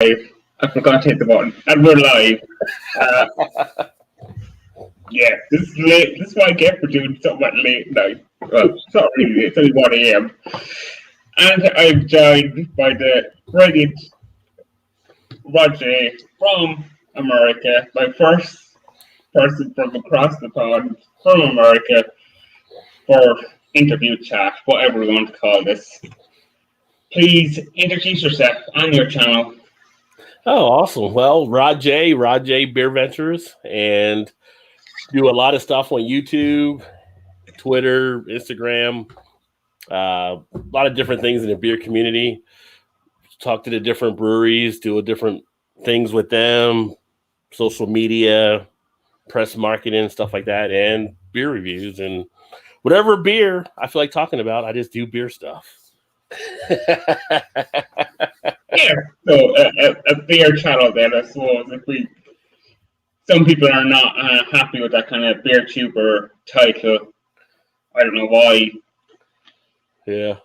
live. I forgot to hit the button. And we're live. Yeah, this is late. This is what I get for doing something at late night. Well, it's not really. It's only 1 a.m. And I'm joined by the brilliant RodJ from America, my first person from across the pond from America for interview chat, whatever we want to call this. Please introduce yourself and your channel. Oh, awesome. Well, RodJBeerVentures, and do a lot of stuff on YouTube, Twitter, Instagram, a lot of different things in the beer community. Talk to the different breweries, do different things with them, social media, press marketing, stuff like that, and beer reviews. And whatever beer I feel like talking about, I just do beer stuff. Yeah, so a beer channel then, I suppose. Some people are not happy with that kind of beer tuber title. I don't know why. Yeah,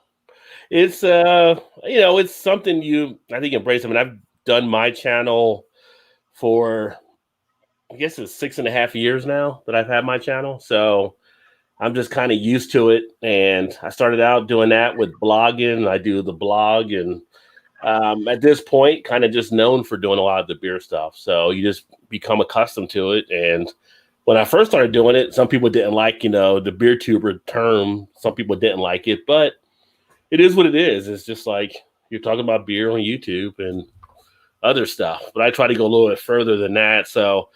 it's it's something I think embrace. I mean, I've done my channel for, I guess it's 6.5 years now that I've had my channel, so I'm just kind of used to it. And I started out doing that with blogging. I do the blog, and at this point, kind of just known for doing a lot of the beer stuff. So you just become accustomed to it. And when I first started doing it, some people didn't like, the beer tuber term. Some people didn't like it, but it is what it is. It's just like you're talking about beer on YouTube and other stuff. But I try to go a little bit further than that. So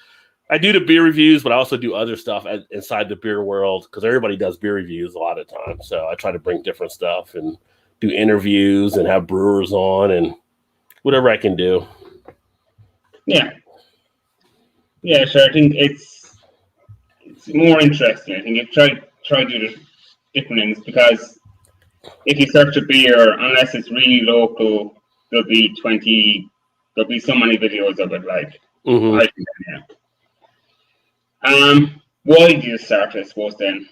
I do the beer reviews, but I also do other stuff inside the beer world, because everybody does beer reviews a lot of times. So I try to bring different stuff and do interviews and have brewers on and whatever I can do. Yeah, sure. I think it's more interesting. I think you try to do different things, because if you search a beer, unless it's really local, there'll be so many videos of it. Like, mm-hmm. I think, yeah. Why did you start? I suppose then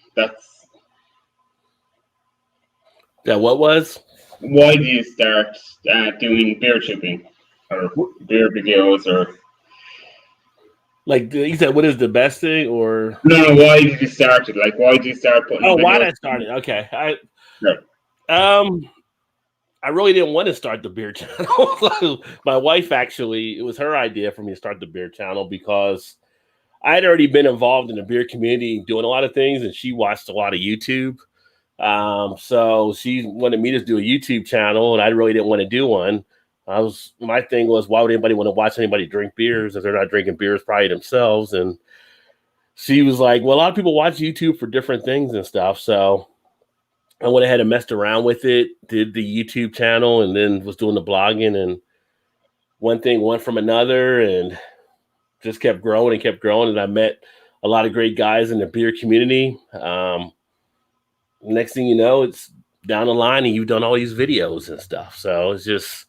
What was? Why did you start doing beer tubing or beer videos, or like you said, what is the best thing? Or no? Why did you start it? Like, why did you start putting? Oh, why did I start it? Okay, I really didn't want to start the beer channel. My wife, actually, it was her idea for me to start the beer channel, because I had already been involved in the beer community doing a lot of things, and she watched a lot of YouTube. So she wanted me to do a YouTube channel, and I really didn't want to do one. My thing was, why would anybody want to watch anybody drink beers if they're not drinking beers probably themselves? And she was like, well, a lot of people watch YouTube for different things and stuff. So I went ahead and messed around with it, did the YouTube channel, and then was doing the blogging, and one thing went from another, and just kept growing. And I met a lot of great guys in the beer community. Next thing you know, it's down the line and you've done all these videos and stuff. So it's just,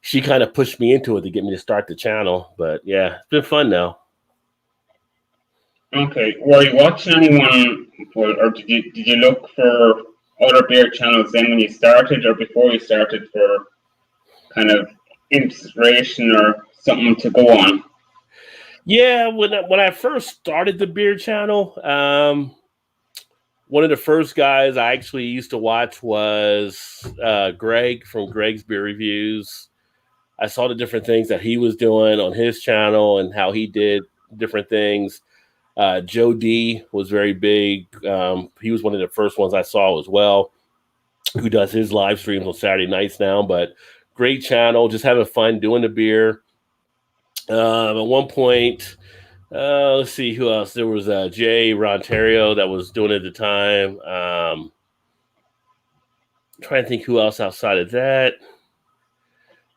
she kind of pushed me into it to get me to start the channel. But yeah, it's been fun now. Okay. Were you watching anyone, or did you look for other beer channels then when you started, or before you started, for kind of inspiration or something to go on? Yeah, when I first started the beer channel, one of the first guys I actually used to watch was Greg from Greg's Beer Reviews. I saw the different things that he was doing on his channel and how he did different things. Joe D was very big. He was one of the first ones I saw as well, who does his live streams on Saturday nights now. But great channel, just having fun doing the beer. At one point, let's see who else. There was Jay Rontario that was doing it at the time. Trying to think who else outside of that.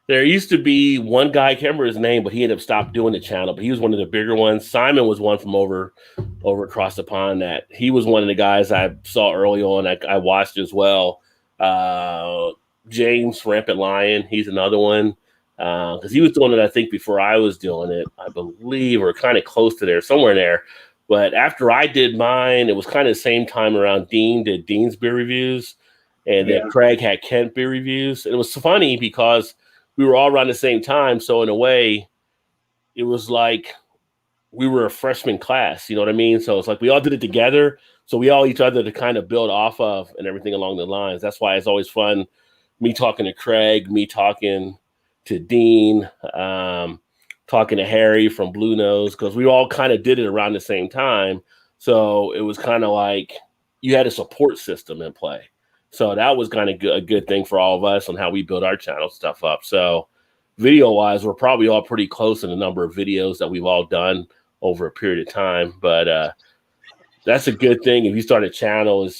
There used to be one guy, I can't remember his name, but he ended up stopped doing the channel. But he was one of the bigger ones. Simon was one from over across the pond. That he was one of the guys I saw early on. I watched as well. James Rampant Lion, he's another one. Because he was doing it, I think, before I was doing it, I believe, or kind of close to there, somewhere in there. But after I did mine, it was kind of the same time around Dean did Dean's beer reviews, and then Craig had Kent beer reviews. And it was funny because we were all around the same time. So in a way, it was like we were a freshman class. You know what I mean? So it's like we all did it together. So we all each other to kind of build off of and everything along the lines. That's why it's always fun. Me talking to Craig, me talking to Dean, talking to Harry from Blue Nose, because we all kind of did it around the same time. So it was kind of like you had a support system in play. So that was kind of a good thing for all of us on how we build our channel stuff up. So video-wise, we're probably all pretty close in the number of videos that we've all done over a period of time. But that's a good thing. If you start a channel, is,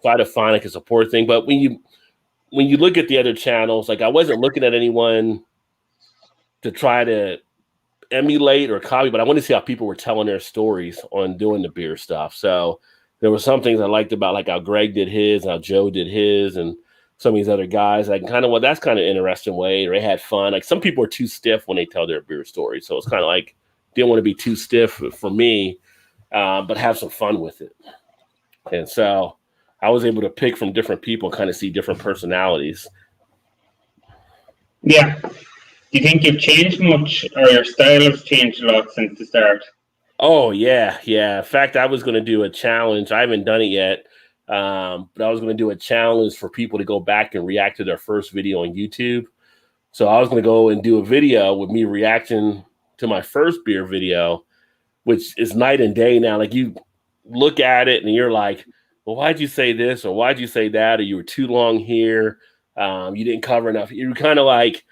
try to find like a support thing. But when you look at the other channels, like I wasn't looking at anyone to try to emulate or copy, but I wanted to see how people were telling their stories on doing the beer stuff. So there were some things I liked about like how Greg did his, how Joe did his, and some of these other guys. Like that's kind of interesting way. They had fun. Like some people are too stiff when they tell their beer story. So it's kind of like didn't want to be too stiff for me, but have some fun with it. And so I was able to pick from different people and kind of see different personalities. Yeah. Do you think you've changed much, or your style has changed a lot since the start? Oh, yeah. In fact, I was going to do a challenge. I haven't done it yet, but I was going to do a challenge for people to go back and react to their first video on YouTube. So I was going to go and do a video with me reacting to my first beer video, which is night and day now. Like you look at it and you're like, well, why'd you say this? Or why'd you say that? Or you were too long here. You didn't cover enough. You were kind of like,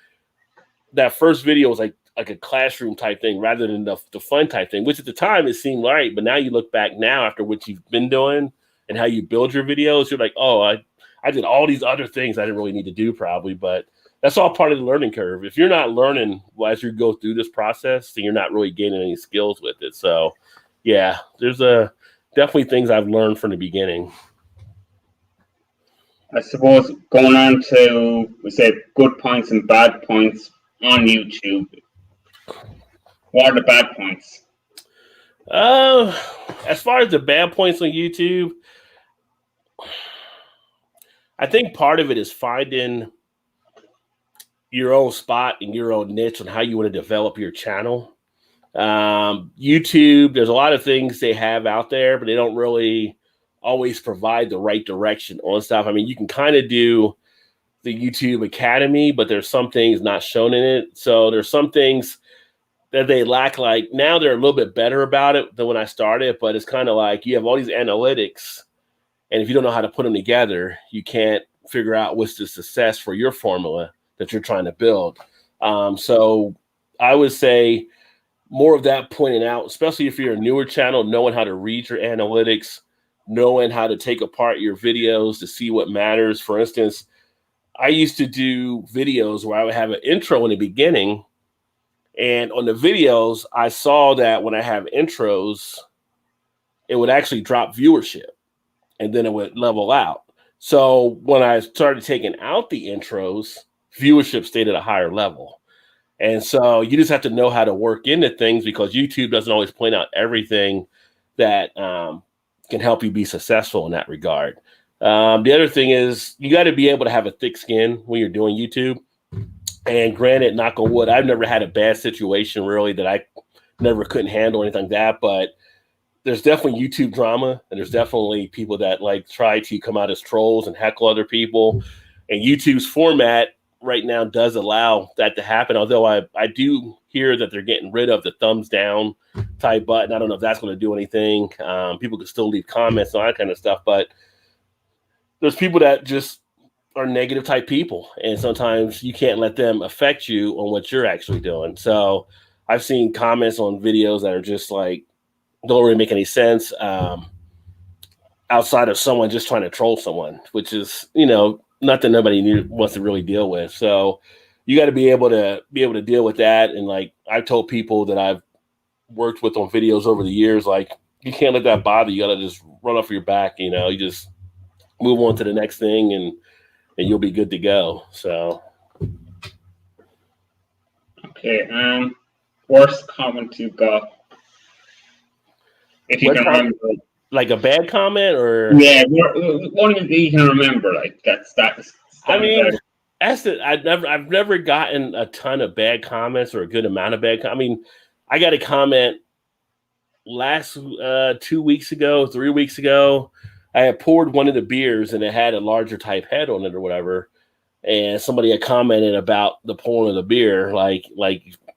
that first video was like a classroom type thing rather than the fun type thing, which at the time it seemed right. But now you look back now after what you've been doing and how you build your videos, you're like, oh, I did all these other things I didn't really need to do probably, but that's all part of the learning curve. If you're not learning as you go through this process, then you're not really gaining any skills with it. So yeah, there's definitely things I've learned from the beginning. I suppose going on to, we say, good points and bad points on YouTube. What are the bad points? As far as the bad points on YouTube, I think part of it is finding your own spot and your own niche on how you want to develop your channel. YouTube, there's a lot of things they have out there, but they don't really always provide the right direction on stuff. I mean, you can kind of do the YouTube Academy, but there's some things not shown in it. So there's some things that they lack. Like now they're a little bit better about it than when I started, but it's kind of like you have all these analytics, and if you don't know how to put them together, you can't figure out what's the success for your formula that you're trying to build. So I would say more of that pointing out, especially if you're a newer channel, knowing how to read your analytics, knowing how to take apart your videos to see what matters. For instance, I used to do videos where I would have an intro in the beginning, and on the videos, I saw that when I have intros, it would actually drop viewership, and then it would level out. So when I started taking out the intros, viewership stayed at a higher level. And so you just have to know how to work into things, because YouTube doesn't always point out everything that can help you be successful in that regard. The other thing is you got to be able to have a thick skin when you're doing YouTube. And granted, knock on wood, I've never had a bad situation really that I never couldn't handle, anything like that. But there's definitely YouTube drama, and there's definitely people that like try to come out as trolls and heckle other people. And YouTube's format right now does allow that to happen. Although I do hear that they're getting rid of the thumbs down type button. I don't know if that's going to do anything. People can still leave comments and all that kind of stuff, but there's people that just are negative type people, and sometimes you can't let them affect you on what you're actually doing. So I've seen comments on videos that are just like, don't really make any sense outside of someone just trying to troll someone, which is, nothing nobody wants to really deal with. So you got to be able to deal with that. And like I've told people that I've worked with on videos over the years, like you can't let that bother you. You got to just run off your back. You just move on to the next thing, and you'll be good to go. So. Okay. Worst comment you got, if you can remember. Like a bad comment, or yeah, one that you can remember, like that's. I mean, I've never gotten a ton of bad comments or a good amount of bad. I mean, I got a comment last 2 weeks ago, 3 weeks ago. I had poured one of the beers and it had a larger type head on it or whatever, and somebody had commented about the pouring of the beer, like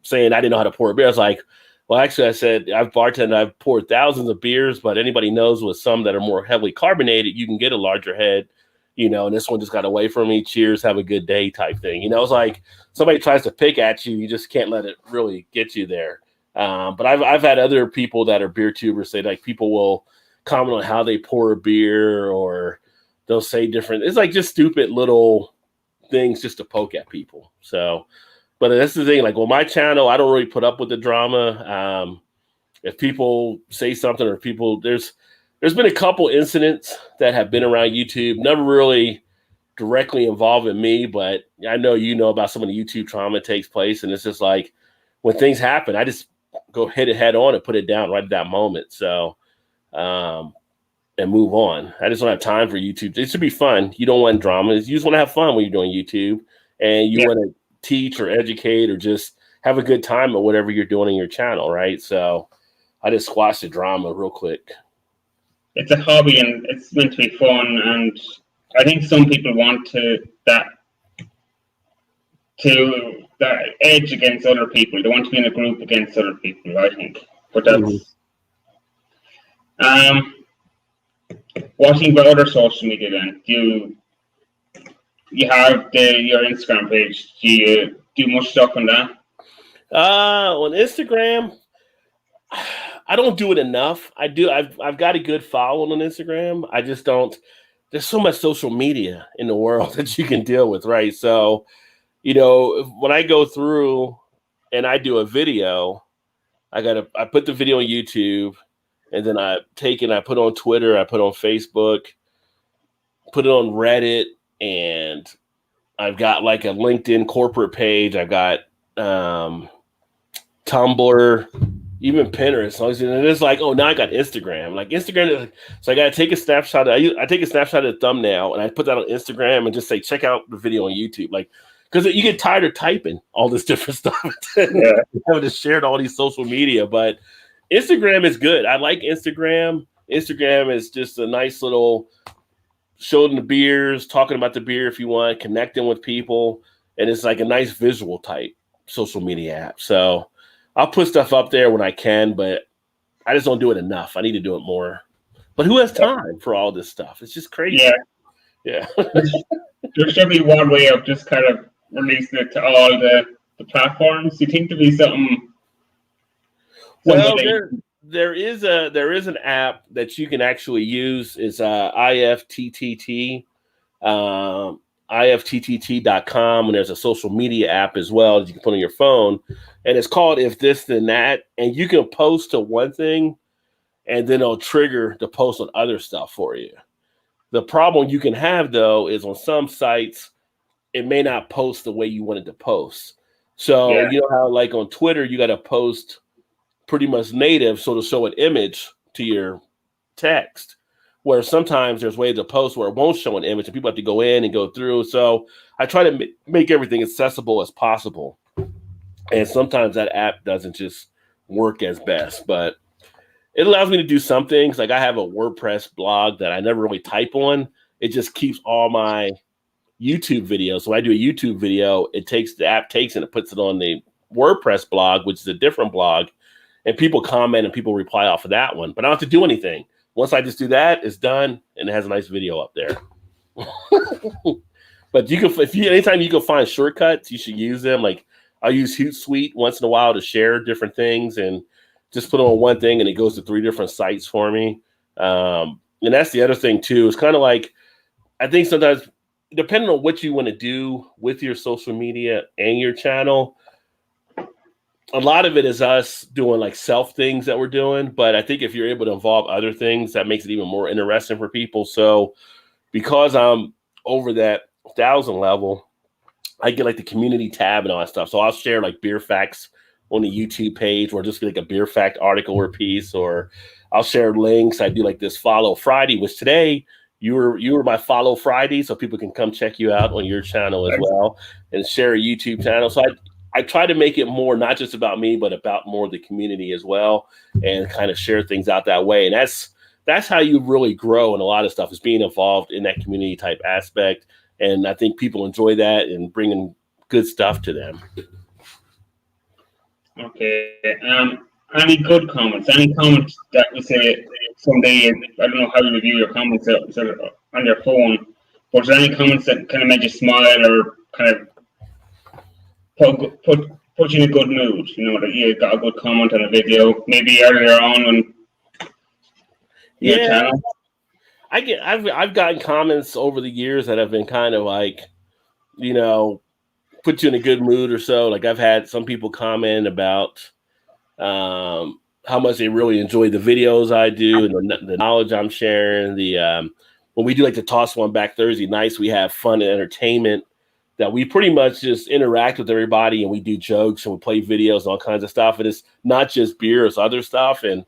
saying I didn't know how to pour a beer. I was like, well, actually, I said I've bartended, I've poured thousands of beers, but anybody knows with some that are more heavily carbonated, you can get a larger head, and this one just got away from me. Cheers, have a good day type thing. It's like somebody tries to pick at you, you just can't let it really get you there. But I've had other people that are beer tubers say, like, people will comment on how they pour a beer, or they'll say different, it's like just stupid little things just to poke at people. So, but that's the thing, like, well, my channel, I don't really put up with the drama. If people say something, or there's been a couple incidents that have been around YouTube, never really directly involving me, but I know about some of the YouTube trauma that takes place, and it's just like when things happen, I just go hit it head on and put it down right at that moment. So, and move on. I just don't have time for YouTube. It should be fun. You don't want drama. You just want to have fun when you're doing YouTube, and you want to teach or educate or just have a good time at whatever you're doing in your channel, right? So I just squash the drama real quick. It's a hobby and it's meant to be fun, and I think some people want that edge against other people. They want to be in a group against other people, I think. But that's what do you think about other social media then? Do you have your Instagram page? Do you do much stuff on that? On Instagram, I don't do it enough. I've got a good following on Instagram. I just don't. There's so much social media in the world that you can deal with, right? So, when I go through and I do a video, I put the video on YouTube, and then I put on Twitter, I put on Facebook, put it on Reddit, and I've got like a LinkedIn corporate page. I've got Tumblr, even Pinterest. And it's like, oh, now I got Instagram. Like Instagram, so I got to take a snapshot. I take a snapshot of the thumbnail, and I put that on Instagram and just say, check out the video on YouTube. Like, because you get tired of typing all this different stuff, having to share all these social media. But Instagram is good. I like Instagram. Instagram is just a nice little showing the beers, talking about the beer if you want, connecting with people. And it's like a nice visual type social media app. So I'll put stuff up there when I can, but I just don't do it enough. I need to do it more. But who has time for all this stuff? It's just crazy. Yeah. There should be one way of just kind of releasing it to all the platforms. You think there'd be something? Well, there is an app that you can actually use. It's IFTTT, IFTTT.com, and there's a social media app as well that you can put on your phone, and it's called If This Then That, and you can post to one thing, and then it'll trigger the post on other stuff for you. The problem you can have, though, is on some sites, it may not post the way you want it to post. So you know how, like on Twitter, you got to post pretty much native, so to show an image to your text, where sometimes there's ways to post where it won't show an image and people have to go in and go through. So I try to make everything accessible as possible. And sometimes that app doesn't just work as best, but it allows me to do some things. Like I have a WordPress blog that I never really type on. It just keeps all my YouTube videos. So when I do a YouTube video, the app takes and it puts it on the WordPress blog, which is a different blog. And people comment and people reply off of that one, but I don't have to do anything. Once I just do that, it's done, and it has a nice video up there. But anytime you can find shortcuts, you should use them. Like I use Hootsuite once in a while to share different things, and just put on one thing, and it goes to 3 different sites for me. And that's the other thing too. It's kind of like, I think sometimes, depending on what you want to do with your social media and your channel, a lot of it is us doing like self things that we're doing, but I think if you're able to involve other things, that makes it even more interesting for people. So because I'm over that 1,000 level, I get like the community tab and all that stuff. So I'll share like beer facts on the YouTube page, or just get like a beer fact article or piece, or I'll share links. I do like this Follow Friday, which today you were my follow Friday, so people can come check you out on your channel as well and share a YouTube channel. So I try to make it more not just about me, but about more the community as well, and kind of share things out that way. And that's how you really grow in a lot of stuff, is being involved in that community type aspect. And I think people enjoy that and bringing good stuff to them. Okay. Any good comments? Any comments that we say someday? I don't know how you review your comments on your phone, but is there any comments that kind of made you smile or kind of put you in a good mood? You know, that you got a good comment on a video, maybe earlier on when your channel. I've gotten comments over the years that have been kind of like, you know, put you in a good mood or so. Like I've had some people comment about how much they really enjoy the videos I do and the knowledge I'm sharing. When we do like the Toss One Back Thursday nights, we have fun and entertainment that we pretty much just interact with everybody, and we do jokes and we play videos and all kinds of stuff. And it's not just beer, it's other stuff. And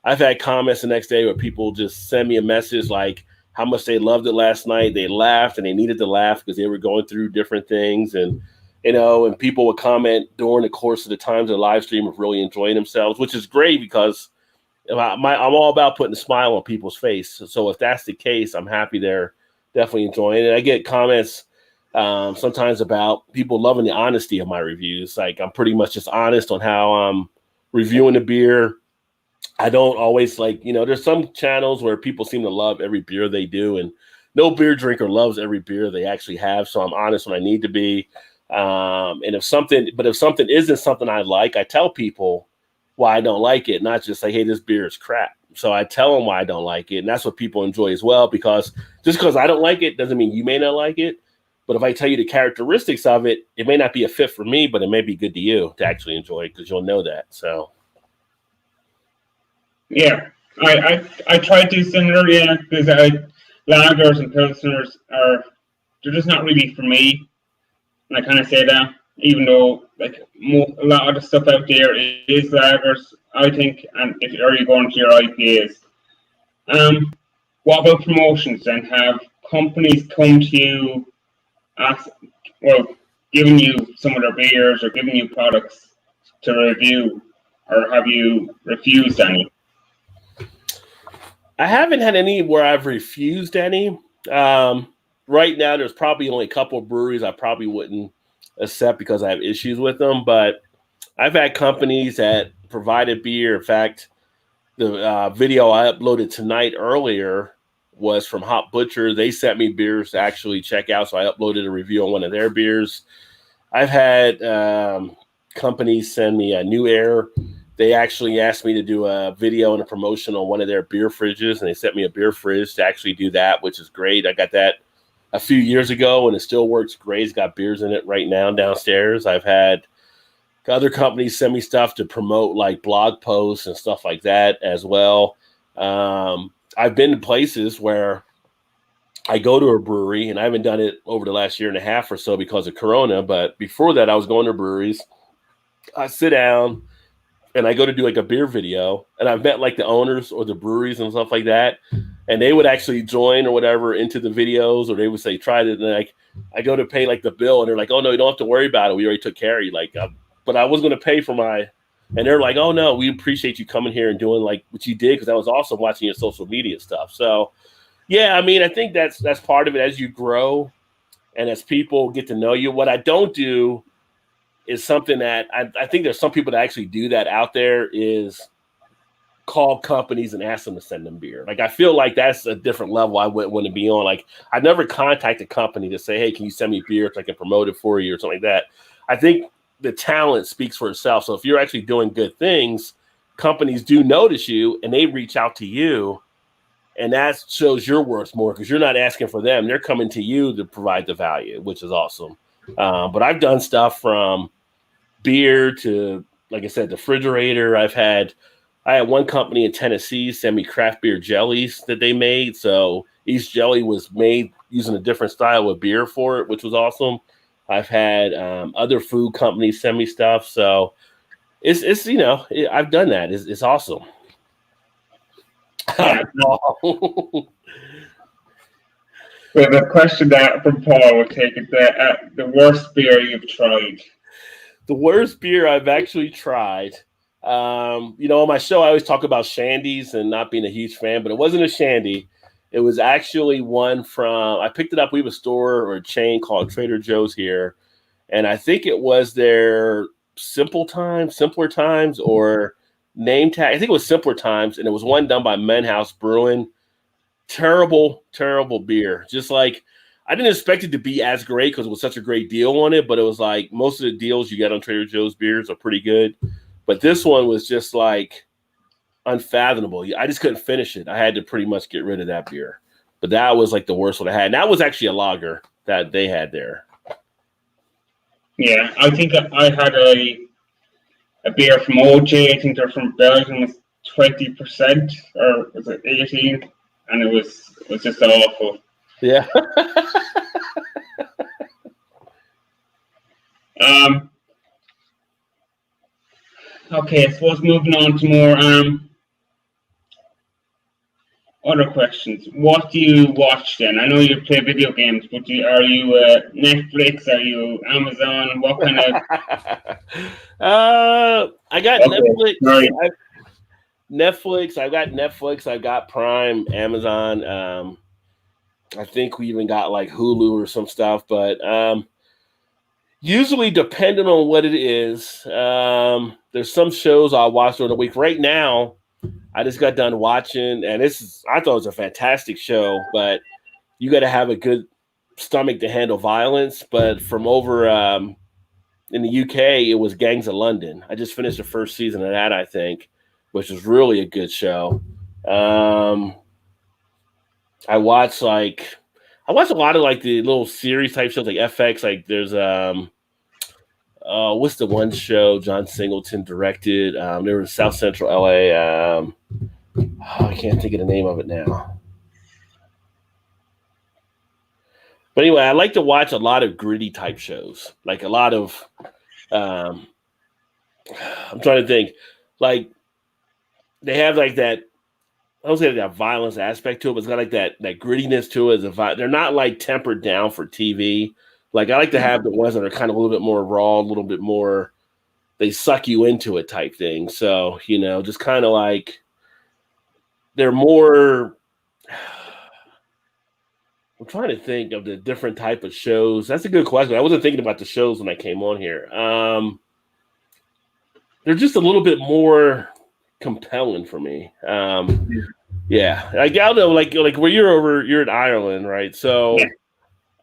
I've had comments the next day where people just send me a message like how much they loved it last night. They laughed and they needed to laugh because they were going through different things. And, you know, and people would comment during the course of the times of the live stream of really enjoying themselves, which is great because I'm all about putting a smile on people's face. So if that's the case, I'm happy they're definitely enjoying it. I get comments sometimes about people loving the honesty of my reviews. Like I'm pretty much just honest on how I'm reviewing the beer. I don't always there's some channels where people seem to love every beer they do, and no beer drinker loves every beer they actually have. So I'm honest when I need to be. And if something isn't something I like, I tell people why I don't like it, not just say, hey, this beer is crap. So I tell them why I don't like it. And that's what people enjoy as well, because just because I don't like it doesn't mean you may not like it. But if I tell you the characteristics of it, it may not be a fit for me, but it may be good to you to actually enjoy it because you'll know that. So. Yeah, I try to do similar, because lagers and pilsners they're just not really for me, and I kind of say that, even though like a lot of the stuff out there is lagers, I think, and if you're going to your IPAs. What about promotions then? Have companies come to you, giving you some of their beers or giving you products to review, or have you refused any? I haven't had any where I've refused any. Right now, there's probably only a couple of breweries I probably wouldn't accept because I have issues with them. But I've had companies that provided beer. In fact, the video I uploaded tonight earlier was from Hop Butcher. They sent me beers to actually check out, so I uploaded a review on one of their beers. I've had companies send me a New Air. They actually asked me to do a video and a promotion on one of their beer fridges, and they sent me a beer fridge to actually do that, which is great. I got that a few years ago, and it still works great. It's got beers in it right now downstairs. I've had other companies send me stuff to promote, like blog posts and stuff like that as well. I've been to places where I go to a brewery, and I haven't done it over the last year and a half or so because of Corona, but before that, I was going to breweries. I sit down, and I go to do like a beer video, and I've met like the owners or the breweries and stuff like that. And they would actually join or whatever into the videos, or they would say, try it. And like, I go to pay like the bill, and they're like, oh no, you don't have to worry about it. We already took care of you. Like, but I was going to pay for and they're like, oh no, we appreciate you coming here and doing like what you did. Cause I was also watching your social media stuff. So yeah, I mean, I think that's part of it as you grow and as people get to know you. What I don't do is something that I think there's some people that actually do that out there, is call companies and ask them to send them beer. Like, I feel like that's a different level I wouldn't want to be on. Like, I never contact a company to say, hey, can you send me beer so I can promote it for you or something like that. I think the talent speaks for itself. So if you're actually doing good things, companies do notice you and they reach out to you, and that shows your worth more because you're not asking for them. They're coming to you to provide the value, which is awesome. But I've done stuff from beer to, like I said, the refrigerator. I had one company in Tennessee send me craft beer jellies that they made. So each jelly was made using a different style of beer for it, which was awesome. I've had other food companies send me stuff. So it's I've done that. It's awesome. Yeah. We have a question that from Paul. We'll take it. The worst beer you've tried. The worst beer I've actually tried. On my show, I always talk about shandies and not being a huge fan, but it wasn't a shandy. It was actually one from, I picked it up. We have a store or a chain called Trader Joe's here. And I think it was their Simpler Times, or name tag. I think it was Simpler Times. And it was one done by Menhouse Brewing. Terrible, terrible beer. Just like, I didn't expect it to be as great because it was such a great deal on it, but it was like most of the deals you get on Trader Joe's beers are pretty good. But this one was just like unfathomable. I just couldn't finish it. I had to pretty much get rid of that beer. But that was like the worst one I had. And that was actually a lager that they had there. Yeah, I think I had a beer from OJ. I think they're from Belgium. It was 20%, or was it 18? And it was just awful. Yeah. Okay, I suppose moving on to more other questions. What do you watch then? I know you play video games, but are you Netflix? Are you Amazon? What kind of? I got Okay, Netflix. sorry. I've got Netflix. I've got Prime, Amazon. I think we even got like Hulu or some stuff, but usually depending on what it is, there's some shows I'll watch during the week. Right now, I just got done watching, and I thought it was a fantastic show, but you got to have a good stomach to handle violence. But from over in the UK, it was Gangs of London. I just finished the first season of that, I think, which was really a good show. I watch a lot of like the little series type shows like FX. Like there's what's the one show John Singleton directed? There was South Central LA. I can't think of the name of it now. But anyway, I like to watch a lot of gritty type shows. Like a lot of I'm trying to think. Like they have like that, I don't say that violence aspect to it, but it's got like that grittiness to it. They're not like tempered down for TV. Like I like to have the ones that are kind of a little bit more raw, a little bit more, they suck you into it type thing. So, just kind of like they're more, I'm trying to think of the different type of shows. That's a good question. I wasn't thinking about the shows when I came on here. They're just a little bit more compelling for me. Yeah. I don't know, like where you're in Ireland, right? So, yeah.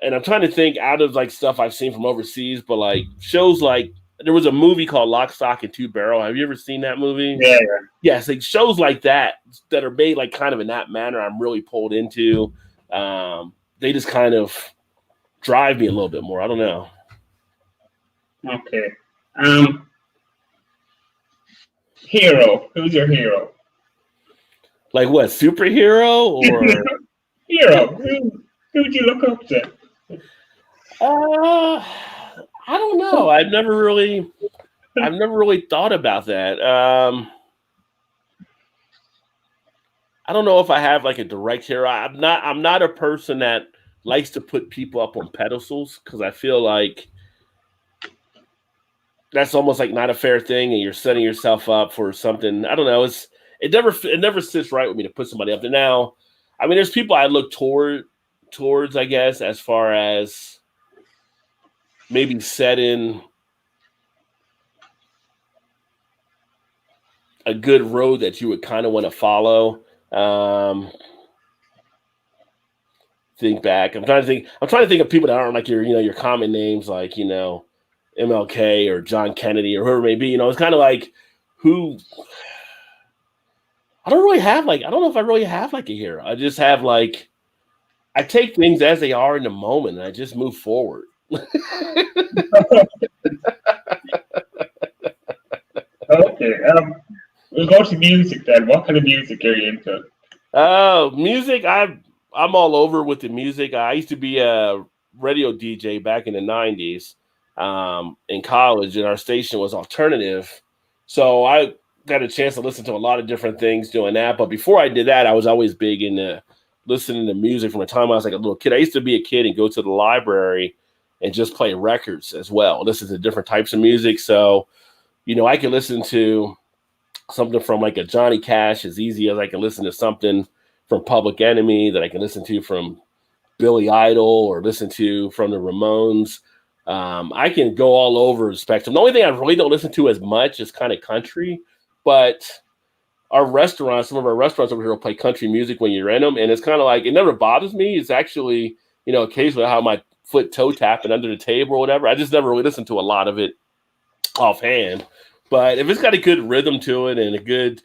And I'm trying to think out of like stuff I've seen from overseas, but like shows like there was a movie called Lock, Stock, and Two Barrel. Have you ever seen that movie? Yeah. Yes, like shows like that are made like kind of in that manner. I'm really pulled into. They just kind of drive me a little bit more. I don't know. Okay. Hero. Who's your hero? Like what? Superhero or hero? Who'd you look up to? I don't know. I've never really thought about that. I don't know if I have like a direct hero. I'm not a person that likes to put people up on pedestals because I feel like that's almost like not a fair thing, and you're setting yourself up for something. I don't know. It never sits right with me to put somebody up there. Now, I mean, there's people I look towards, I guess, as far as maybe setting a good road that you would kind of want to follow. Think back. I'm trying to think of people that aren't like your common names, like MLK or John Kennedy or whoever it may be. It's kind of like who. I don't know if I really have like a hero. I just have like, I take things as they are in the moment and I just move forward. Okay. We'll go to music then. What kind of music are you into? Music. I'm all over with the music. I used to be a radio DJ back in the 90s in college, and our station was alternative. So I got a chance to listen to a lot of different things doing that. But before I did that, I was always big into listening to music from the time I was like a little kid. I used to be a kid and go to the library and just play records as well. Listen to different types of music. So, I can listen to something from like a Johnny Cash as easy as I can listen to something from Public Enemy, that I can listen to from Billy Idol, or listen to from the Ramones. I can go all over the spectrum. The only thing I really don't listen to as much is kind of country, but some of our restaurants over here will play country music when you're in them. And it's kind of like, it never bothers me. It's actually, occasionally how my foot toe tapping under the table or whatever. I just never really listen to a lot of it offhand. But if it's got a good rhythm to it and a good,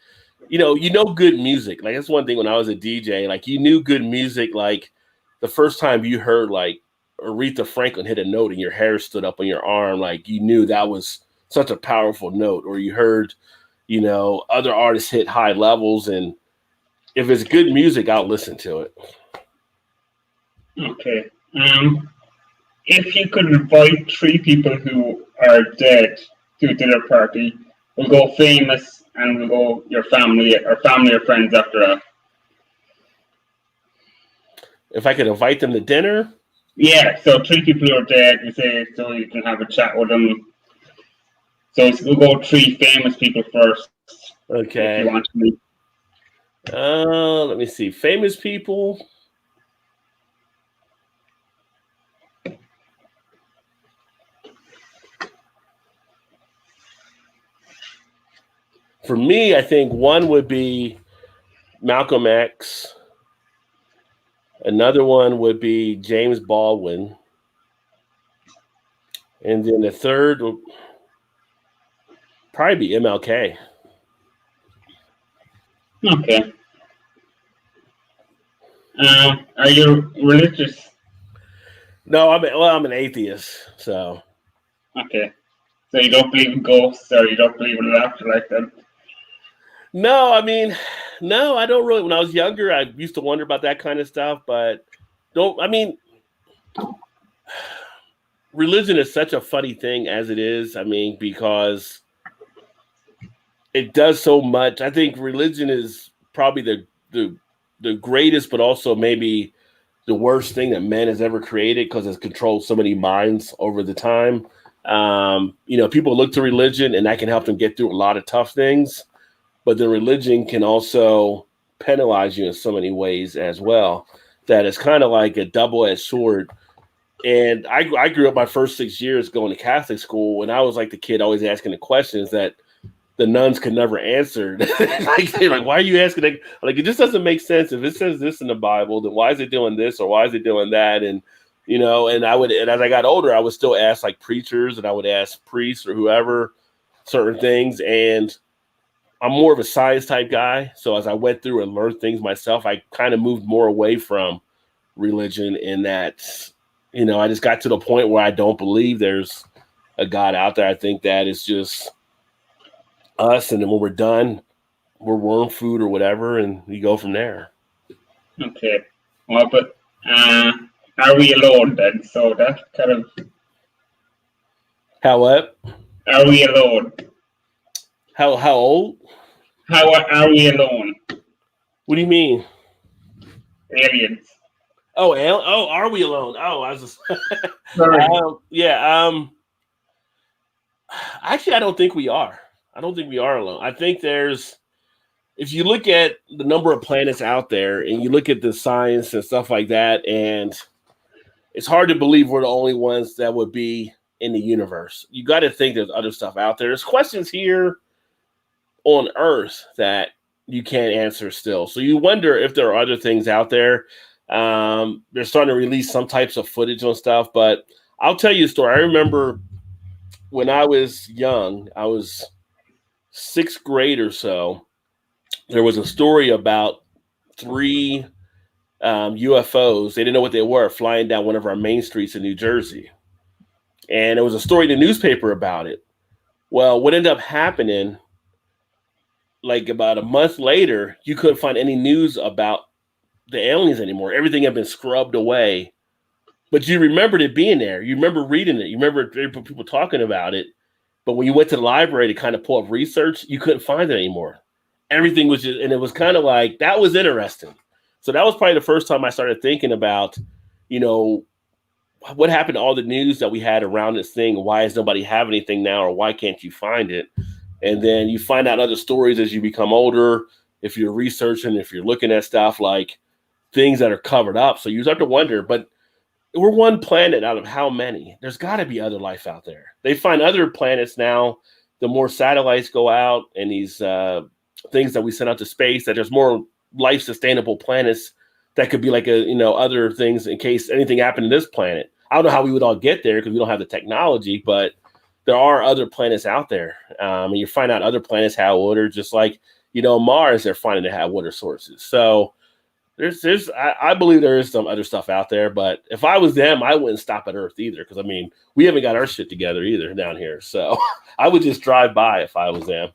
good music. Like, that's one thing when I was a DJ, like, you knew good music. Like, the first time you heard like Aretha Franklin hit a note and your hair stood up on your arm, like, you knew that was such a powerful note. Or you heard, other artists hit high levels, and if it's good music, I'll listen to it. Okay. If you could invite 3 people who are dead to a dinner party, we'll go famous and we'll go your family or friends after that. If I could invite them to dinner? Yeah, so 3 people who are dead, we say, so you can have a chat with them. So we'll go 3 famous people first. Okay. If you want to. Let me see. Famous people. For me, I think one would be Malcolm X. Another one would be James Baldwin. And then the third would probably be MLK. Okay. Are you religious? No, I'm an atheist. So. Okay. So you don't believe in ghosts, or you don't believe in an afterlife then? No, no, I don't really. When I was younger, I used to wonder about that kind of stuff, but religion is such a funny thing as it is. Because it does so much. I think religion is probably the greatest, but also maybe the worst thing that man has ever created, because it's controlled so many minds over the time. People look to religion and that can help them get through a lot of tough things, but the religion can also penalize you in so many ways as well, that it's kind of like a double-edged sword. And I grew up my first 6 years going to Catholic school, and I was like the kid always asking the questions that the nuns could never answer. They're like, why are you asking that? Like, it just doesn't make sense. If it says this in the Bible, then why is it doing this, or why is it doing that? And and as I got older, I would still ask like preachers, and I would ask priests or whoever certain things. And I'm more of a science type guy. So as I went through and learned things myself, I kind of moved more away from religion, in that, I just got to the point where I don't believe there's a God out there. I think that it's just us, and then when we're done, we're worm food or whatever, and we go from there. Okay. Well, but are we alone then? So that kind of... How what? Are we alone? How old? How are we alone? What do you mean? Aliens. Oh, are we alone? Oh, I was just... Sorry. Actually, I don't think we are. I don't think we are alone. I think if you look at the number of planets out there and you look at the science and stuff like that, and it's hard to believe we're the only ones that would be in the universe. You got to think there's other stuff out there. There's questions here on Earth that you can't answer still. So you wonder if there are other things out there. They're starting to release some types of footage on stuff, but I'll tell you a story. I remember when I was young, I was 6th grade or so, there was a story about 3 UFOs. They didn't know what they were, flying down one of our main streets in New Jersey. And there was a story in the newspaper about it. Well, what ended up happening, like about a month later, you couldn't find any news about the aliens anymore. Everything had been scrubbed away. But you remembered it being there. You remember reading it. You remember people talking about it. But when you went to the library to kind of pull up research, you couldn't find it anymore. Everything was just, and it was kind of like, that was interesting. So that was probably the first time I started thinking about, you know, what happened to all the news that we had around this thing? Why does nobody have anything now, or why can't you find it? And then you find out other stories as you become older. If you're researching, if you're looking at stuff like things that are covered up. So you start to wonder, but we're one planet out of how many? There's got to be other life out there. They find other planets now. The more satellites go out and these things that we send out to space, that there's more life sustainable planets that could be like other things in case anything happened to this planet. I don't know how we would all get there because we don't have the technology, but there are other planets out there. And you find out other planets have water, just like, Mars, they're finding to have water sources. So I believe there is some other stuff out there, but if I was them, I wouldn't stop at Earth either. Cause we haven't got our shit together either down here. So I would just drive by if I was them.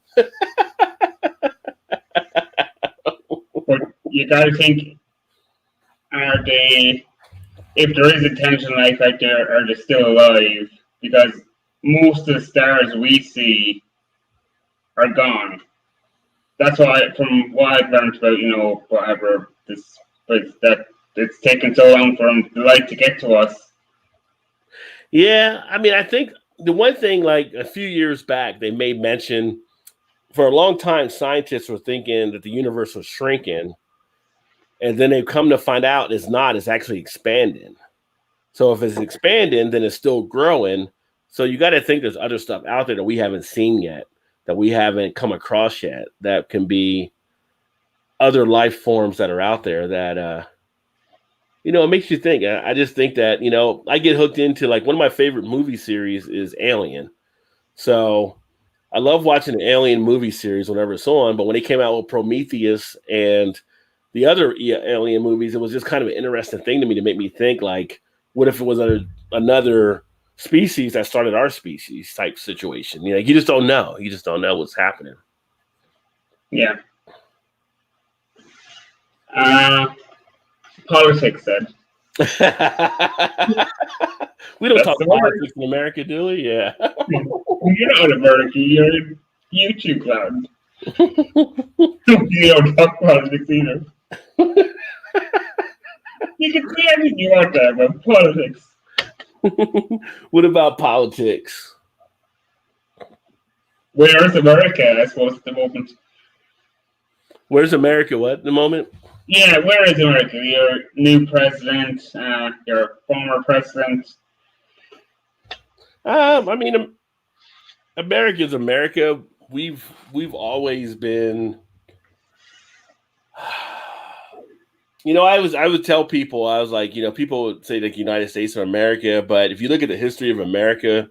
But you gotta think, if there is intelligent life out there, are they still alive? Because most of the stars we see are gone. That's why, from what I've learned about, whatever that it's taken so long for the light to get to us. Yeah, I think the one thing, like a few years back, they made mention. For a long time, scientists were thinking that the universe was shrinking, and then they've come to find out it's not. It's actually expanding. So if it's expanding, then it's still growing. So you got to think there's other stuff out there that we haven't seen yet, that we haven't come across yet, that can be other life forms that are out there that, it makes you think. I just think that, I get hooked into, like, one of my favorite movie series is Alien. So I love watching the Alien movie series whenever it's on, but when they came out with Prometheus and the other Alien movies, it was just kind of an interesting thing to me to make me think, like, what if it was another species that started our species type situation? You just don't know. You just don't know what's happening. Yeah. Politics, then. We don't talk politics in America, do we? Yeah. You're not America. You're in YouTube land. You don't talk politics either. You can say anything you want there about politics. What about politics? Where's America, I suppose, at the moment? Where's America what at the moment? Yeah, where is America? Your new president, your former president. America's America. We've always been. I would tell people, I was like, people would say like United States of America, but if you look at the history of America,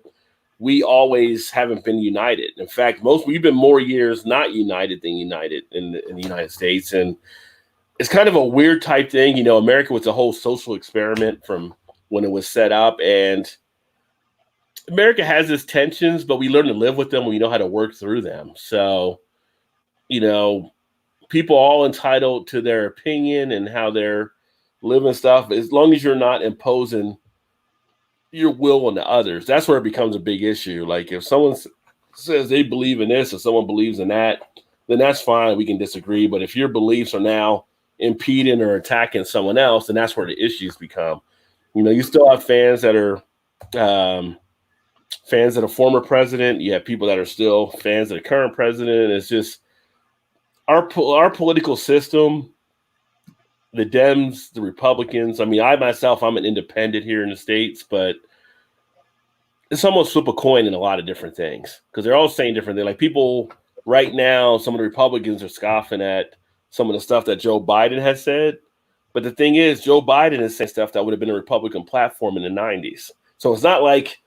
we always haven't been united. In fact, we've been more years not united than united in the United States, and it's kind of a weird type thing. America was a whole social experiment from when it was set up, and America has its tensions, but we learn to live with them when we know how to work through them. So, people are all entitled to their opinion and how they're living stuff, as long as you're not imposing your will on the others. That's where it becomes a big issue. Like if someone says they believe in this or someone believes in that, then that's fine. We can disagree. But if your beliefs are now impeding or attacking someone else, then that's where the issues become. You still have fans that are fans of the former president. You have people that are still fans of the current president. It's just our political system, the Dems, the Republicans. I'm an independent here in the States, but it's almost flip a coin in a lot of different things because they're all saying different things. Like people right now, some of the Republicans are scoffing at some of the stuff that Joe Biden has said. But the thing is, Joe Biden is saying stuff that would have been a Republican platform in the 90s. So it's not like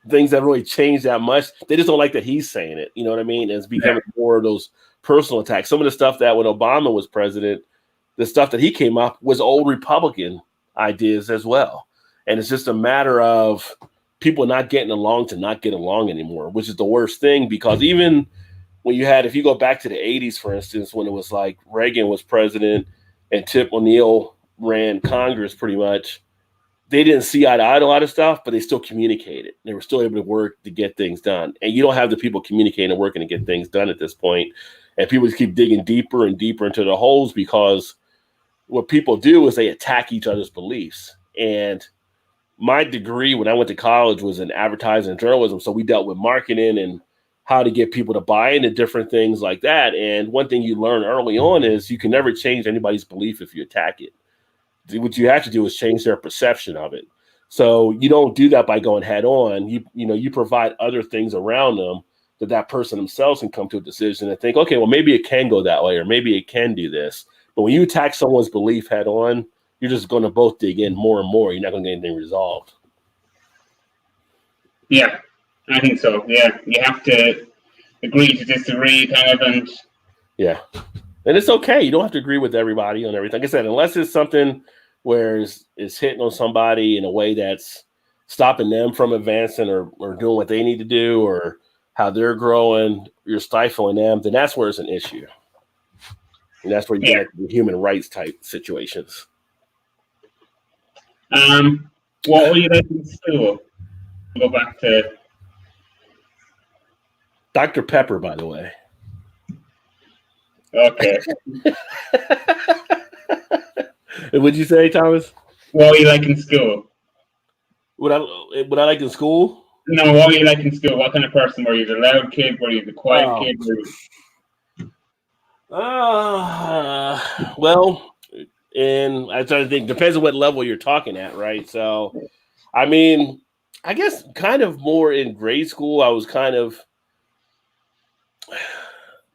things have really changed that much. They just don't like that he's saying it. You know what I mean? And it's becoming more of those personal attacks. Some of the stuff that when Obama was president, the stuff that he came up was old Republican ideas as well. And it's just a matter of people not getting along to not get along anymore, which is the worst thing, because even when if you go back to the 80s, for instance, when it was like Reagan was president and Tip O'Neill ran Congress pretty much, they didn't see eye to eye to a lot of stuff, but they still communicated. They were still able to work to get things done. And you don't have the people communicating and working to get things done at this point. And people just keep digging deeper and deeper into the holes because what people do is they attack each other's beliefs. And my degree when I went to college was in advertising and journalism. So we dealt with marketing and how to get people to buy into different things like that. And one thing you learn early on is you can never change anybody's belief if you attack it. What you have to do is change their perception of it. So you don't do that by going head on. You provide other things around them that person themselves can come to a decision and think, okay, well, maybe it can go that way, or maybe it can do this. But when you attack someone's belief head on, you're just going to both dig in more and more. You're not going to get anything resolved. Yeah, I think so. Yeah, you have to agree to disagree, kind of, and yeah, and it's okay. You don't have to agree with everybody on everything. Like I said, unless it's something where it's hitting on somebody in a way that's stopping them from advancing or doing what they need to do, or how they're growing, you're stifling them, then that's where it's an issue. And that's where you get the human rights type situations. What were you like in school? Go back to Dr. Pepper, by the way. Okay. What'd you say, Thomas? What were you like in school? What I like in school? No, what were you like in school? What kind of person were you? The loud kid? Were you the quiet kid? Well, and I try to think, depends on what level you're talking at, right? So, I mean, I guess kind of more in grade school, I was kind of,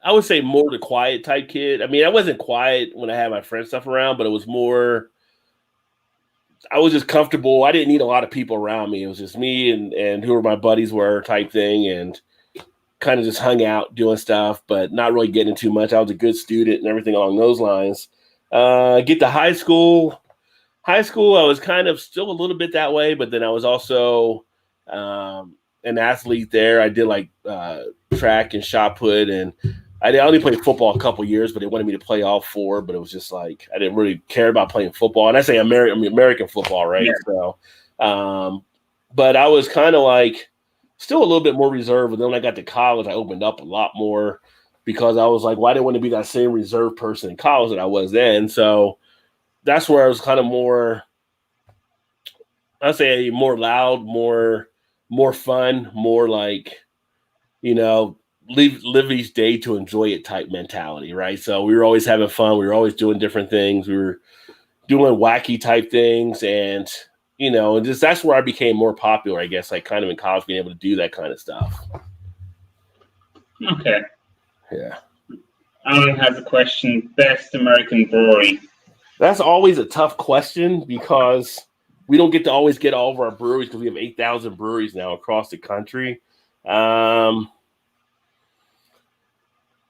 I would say more the quiet type kid. I mean, I wasn't quiet when I had my friend stuff around, but it was more, I was just comfortable. I didn't need a lot of people around me. It was just me and who my buddies were type thing, and kind of just hung out doing stuff, but not really getting too much. I was a good student and everything along those lines. Get to high school. High school, I was kind of still a little bit that way, but then I was also an athlete there. I did like track and shot put, and I only played football a couple years, but they wanted me to play all four. But it was just like I didn't really care about playing football, and I say American football, right? Yeah. So, but I was kind of like still a little bit more reserved. And then when I got to college, I opened up a lot more because I was like, well, I didn't want to be that same reserved person in college that I was then. So that's where I was kind of more, I'd say more loud, more fun, more like, live each day to enjoy it type mentality, right? So we were always having fun. We were always doing different things. We were doing wacky type things, and and just that's where I became more popular, I guess, like kind of in college, being able to do that kind of stuff. Okay. Yeah. Alan has a question. Best American brewery? That's always a tough question because we don't get to always get all of our breweries because we have 8,000 breweries now across the country.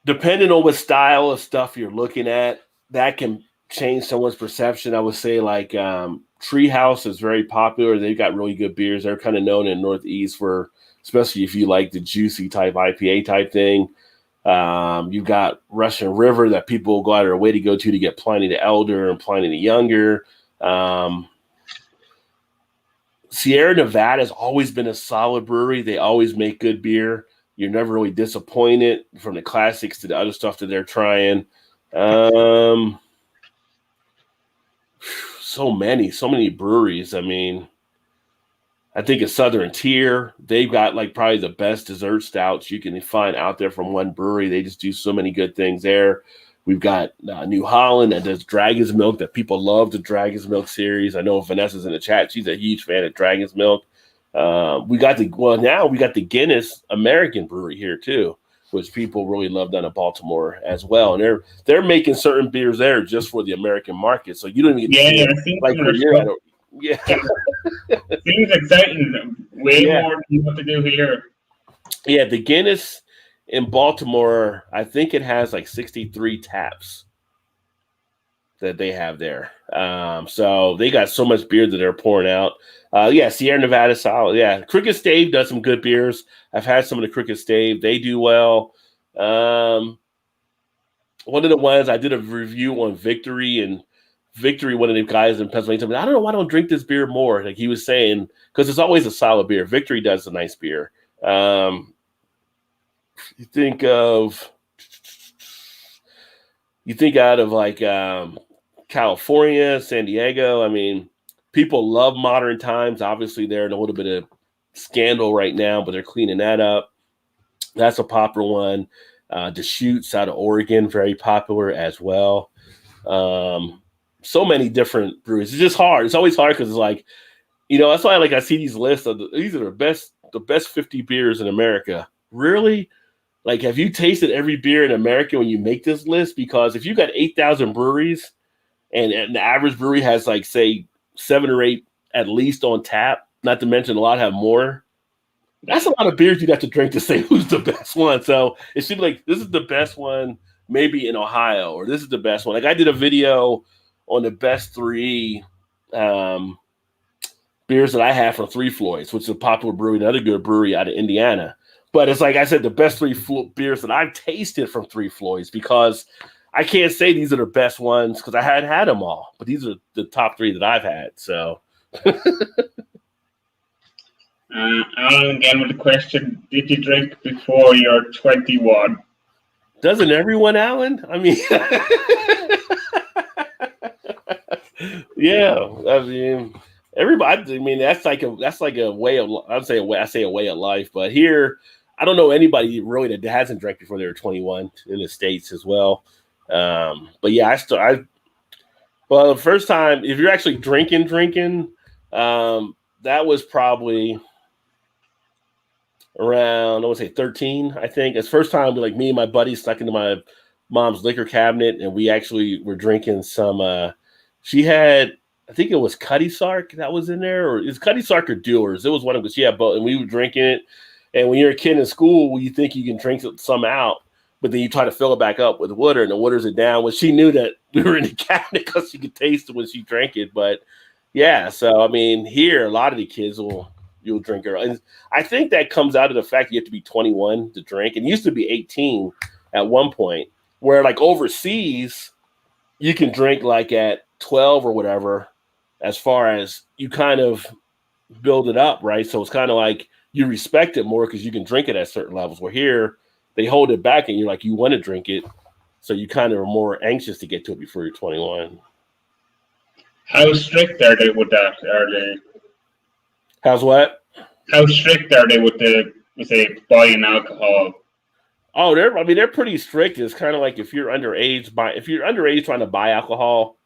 Depending on what style of stuff you're looking at, that can change someone's perception. I would say like Treehouse is very popular. They've got really good beers. They're kind of known in the Northeast for, especially if you like the juicy type IPA type thing. You've got Russian River that people go out of their way to go to get Pliny the Elder and Pliny the Younger. Sierra Nevada has always been a solid brewery. They always make good beer. You're never really disappointed from the classics to the other stuff that they're trying. So many breweries. I mean, I think it's Southern Tier. They've got like probably the best dessert stouts you can find out there from one brewery. They just do so many good things there. We've got New Holland that does Dragon's Milk, that people love the Dragon's Milk series. I know Vanessa's in the chat. She's a huge fan of Dragon's Milk. We got the Guinness American brewery here too, which people really love down in Baltimore as well. And they're making certain beers there just for the American market. So you don't even get to see like where you're at. Yeah. Seems exciting. Way more than what to do here. Yeah, the Guinness in Baltimore, I think it has like 63 taps that they have there. So they got so much beer that they're pouring out. Sierra Nevada solid. Yeah, Crooked Stave does some good beers. I've had some of the Crooked Stave. They do well. One of the ones I did a review on Victory, and Victory, one of the guys in Pennsylvania, told me, I don't know why I don't drink this beer more. Like he was saying, because it's always a solid beer. Victory does a nice beer. You think out of like California, San Diego. I mean, people love Modern Times. Obviously, they're in a little bit of scandal right now, but they're cleaning that up. That's a popular one. Deschutes out of Oregon, very popular as well. So many different breweries. It's just hard. It's always hard because it's like, that's why I see these lists of these are the best 50 beers in America. Really? Like, have you tasted every beer in America when you make this list? Because if you got 8,000 breweries and the average brewery has like, say, 7 or 8 at least on tap, not to mention a lot have more, that's a lot of beers you'd have to drink to say who's the best one. So it seems like this is the best one maybe in Ohio, or this is the best one. Like, I did a video on the best 3 beers that I have from Three Floyds, which is a popular brewery, another good brewery out of Indiana. But it's like I said, the best 3 beers that I've tasted from Three Floyds, because I can't say these are the best ones because I hadn't had them all. But these are the top 3 that I've had. So... Alan, again with the question, did you drink before you're 21? Doesn't everyone, Alan? I mean, yeah. I mean, everybody. I mean, that's like a way of. I say a way of life. But here, I don't know anybody really that hasn't drank before they were 21 in the States as well. But yeah, well, the first time, if you're actually drinking, that was probably around, I would say 13, I think. It's first time me and my buddy stuck into my mom's liquor cabinet, and we actually were drinking some, she had, I think it was Cutty Sark that was in there, or it's Cutty Sark or Dealers. It was one of them. She had both, and we were drinking it. And when you're a kid in school, you think you can drink some out, but then you try to fill it back up with water, and the waters are down. Well, she knew that we were in the cabinet because she could taste it when she drank it. But yeah, so I mean, here a lot of the kids you'll drink it. And I think that comes out of the fact you have to be 21 to drink. It used to be 18 at one point, where like overseas, you can drink like at 12 or whatever, as far as you kind of build it up, right? So it's kind of like you respect it more because you can drink it at certain levels. Where here, they hold it back and you're like, you want to drink it. So you kind of are more anxious to get to it before you're 21. How strict are they with that? How's what? How strict are they with buying alcohol? Oh, they're pretty strict. It's kind of like if you're underage trying to buy alcohol,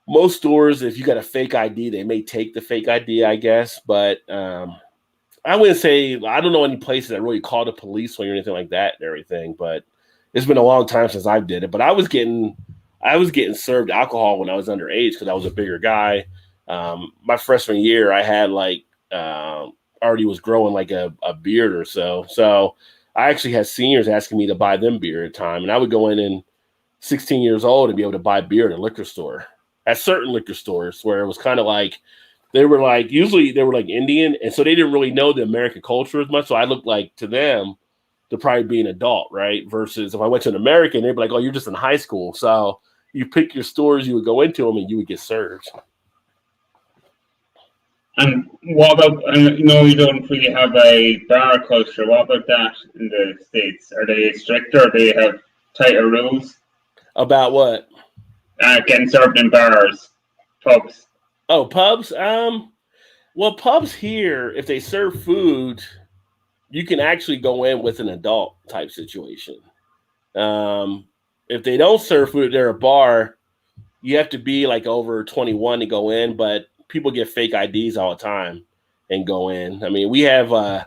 most stores, if you got a fake ID, they may take the fake ID, I guess. But I wouldn't say, I don't know any places that really call the police or anything like that and everything. But it's been a long time since I did it. But I was getting served alcohol when I was underage because I was a bigger guy. My freshman year, I had already was growing like a beard or so. So I actually had seniors asking me to buy them beer at a time. And I would go in 16 years old and be able to buy beer in a liquor store, at certain liquor stores, where it was kind of like, usually they were like Indian. And so they didn't really know the American culture as much. So I looked like to them to probably be an adult, right? Versus if I went to an American, they'd be like, oh, you're just in high school. So you pick your stores, you would go into them and you would get served. And what about, you don't really have a bar culture. What about that in the States? Are they stricter? Or they have tighter rules? About what? Getting served in bars, pubs. Oh, pubs? Well, pubs here, if they serve food, you can actually go in with an adult type situation. If they don't serve food, they're a bar, you have to be like over 21 to go in, but people get fake IDs all the time and go in. I mean, we have the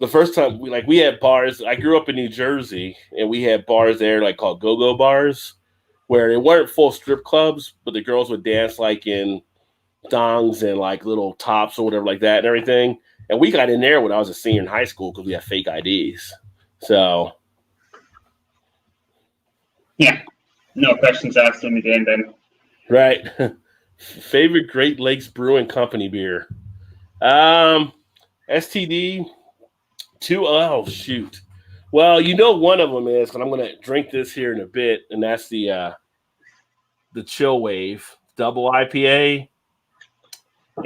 first time we had bars. I grew up in New Jersey, and we had bars there like called go-go bars, where they weren't full strip clubs, but the girls would dance like in thongs and like little tops or whatever like that and everything. And we got in there when I was a senior in high school because we had fake IDs. So yeah, no questions asked in the end then. Right. Favorite Great Lakes Brewing Company beer. STD 2. Oh shoot. Well, one of them is, and I'm going to drink this here in a bit, and that's the Chill Wave Double IPA.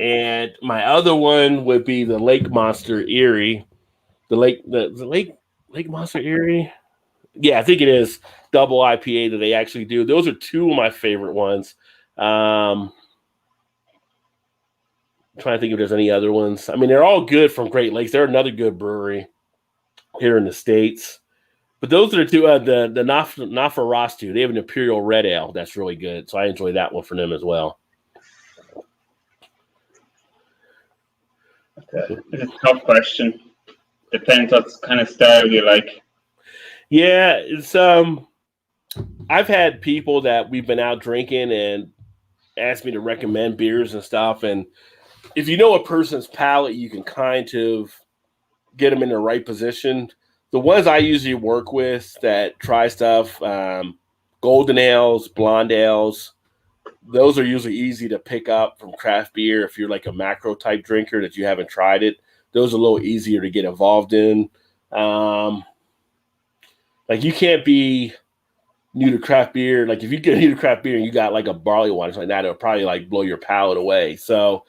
And my other one would be the Lake Monster Erie. The Lake Monster Erie. Yeah, I think it is double IPA that they actually do. Those are two of my favorite ones. I'm trying to think if there's any other ones. I mean, they're all good from Great Lakes. They're another good brewery here in the States. But those are the two. The Nafarastu, they have an Imperial Red Ale that's really good. So I enjoy that one from them as well. It's a tough question. Depends what kind of style you like. Yeah, it's I've had people that we've been out drinking and asked me to recommend beers and stuff. And if you know a person's palate, you can kind of get them in the right position. The ones I usually work with that try stuff, golden ales, blonde ales, those are usually easy to pick up from craft beer. If you're like a macro type drinker that you haven't tried it, those are a little easier to get involved in. Like you can't be new to craft beer. Like if you get new to craft beer and you got like a barley wine or something like that, it'll probably like blow your palate away. So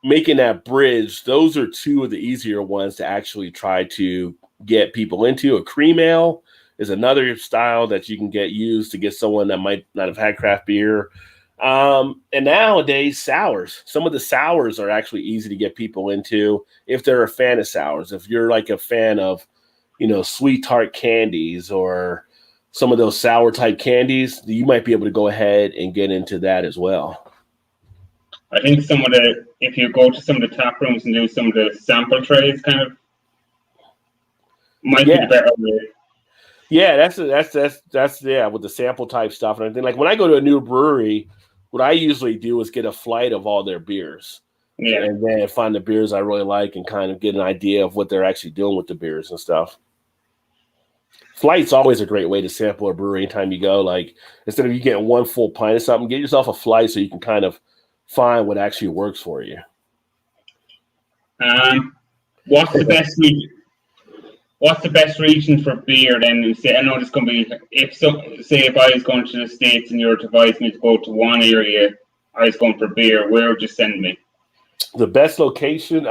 making that bridge, those are two of the easier ones to actually try to get people into. A cream ale is another style that you can get used to get someone that might not have had craft beer. And nowadays, sours. Some of the sours are actually easy to get people into if they're a fan of sours. If you're like a fan of, sweet tart candies or some of those sour type candies, you might be able to go ahead and get into that as well. I think if you go to some of the tap rooms and do some of the sample trays, kind of might be the better way. Yeah, that's with the sample type stuff. And I think like when I go to a new brewery, what I usually do is get a flight of all their beers. Yeah. And then find the beers I really like and kind of get an idea of what they're actually doing with the beers and stuff. Flight's always a great way to sample a brewery anytime you go. Like instead of you getting one full pint of something, get yourself a flight so you can kind of find what actually works for you. What's the best region for beer then? I know it's going to be, if I was going to the States and you were to advise me to go to one area, I was going for beer, where would you send me? The best location?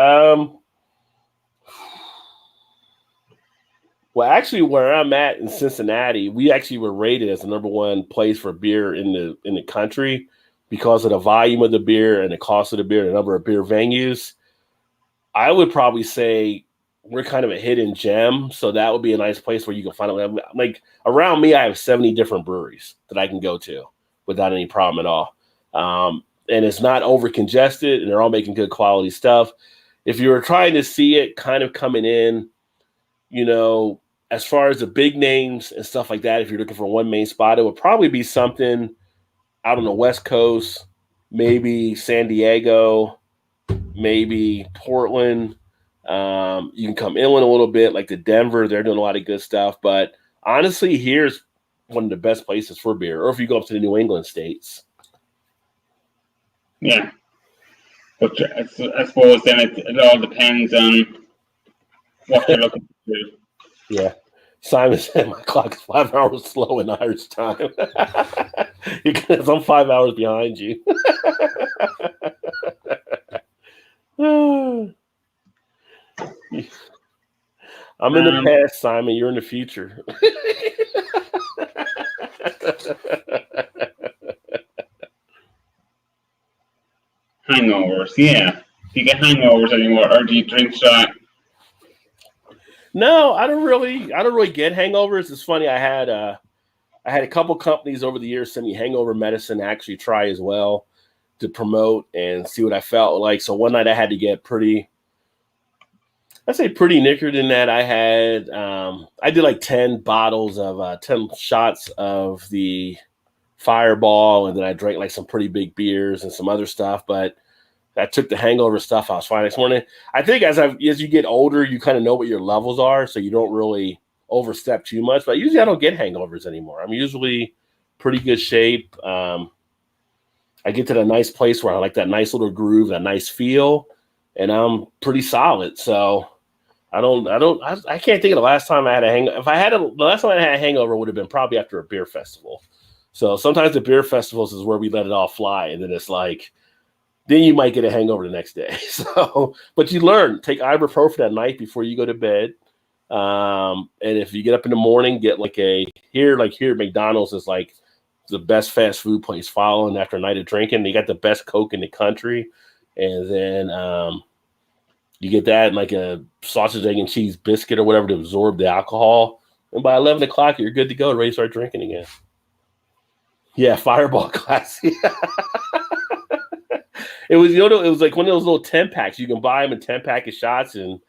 Well, actually, where I'm at in Cincinnati, we actually were rated as the number one place for beer in the country because of the volume of the beer and the cost of the beer and the number of beer venues. I would probably say we're kind of a hidden gem, so that would be a nice place where you can find it. Like around me, I have 70 different breweries that I can go to without any problem at all. And it's not over congested, and they're all making good quality stuff. If you were trying to see it kind of coming in, as far as the big names and stuff like that, if you're looking for one main spot, it would probably be something out on the West Coast, maybe San Diego, maybe Portland. You can come inland a little bit, like to Denver. They're doing a lot of good stuff. But honestly, here's one of the best places for beer. Or if you go up to the New England states. Yeah. But I suppose then it all depends on what you're looking to do. Yeah. Simon said my clock is 5 hours slow in Irish time. Because I'm 5 hours behind you. I'm in the past, Simon. You're in the future. Hangovers, yeah. Do you get hangovers anymore, or do you drink straight? No, I don't really get hangovers. It's funny. I had a couple companies over the years send me hangover medicine to actually try as well to promote and see what I felt like. So one night I had to get pretty knickered in that. I did like 10 bottles of 10 shots of the Fireball, and then I drank like some pretty big beers and some other stuff, but I took the hangover stuff. I was fine next morning. I think as you get older, you kind of know what your levels are, so you don't really overstep too much. But usually I don't get hangovers anymore. I'm usually pretty good shape. I get to that nice place where I like that nice little groove, that nice feel, and I'm pretty solid. So I can't think of the last time I had a hangover. The last time I had a hangover would have been probably after a beer festival. So sometimes the beer festivals is where we let it all fly, and then it's like, then you might get a hangover the next day. So, but you learn, take ibuprofen at night before you go to bed. And if you get up in the morning, get like here at McDonald's is like the best fast food place following after a night of drinking. They got the best Coke in the country. And then you get that and like a sausage, egg, and cheese biscuit or whatever to absorb the alcohol. And by 11 o'clock, you're good to go, ready to start drinking again. Yeah, Fireball Classic. It was, it was like one of those little 10-packs. You can buy them in 10-pack of shots. And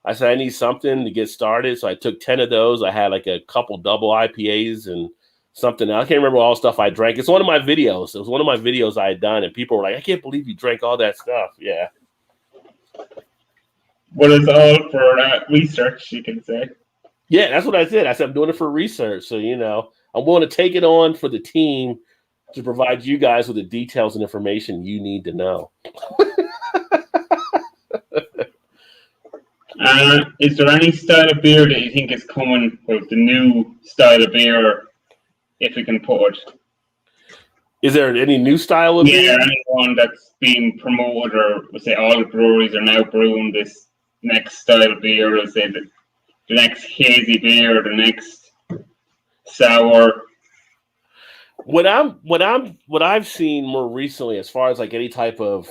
I said, I need something to get started. So I took 10 of those. I had like a couple double IPAs and something else. I can't remember all the stuff I drank. It's one of my videos. It was one of my videos I had done. And people were like, I can't believe you drank all that stuff. Yeah. Well, it's all for research, you can say. Yeah, that's what I said. I said, I'm doing it for research. So, I'm willing to take it on for the team to provide you guys with the details and information you need to know. Is there any style of beer that you think is coming with the new style of beer, if we can put it? Is there any new style of beer? Yeah, anyone that's being promoted, or we'll say all the breweries are now brewing this next style of beer, we'll say the next hazy beer, the next sour. What I've seen more recently, as far as like any type of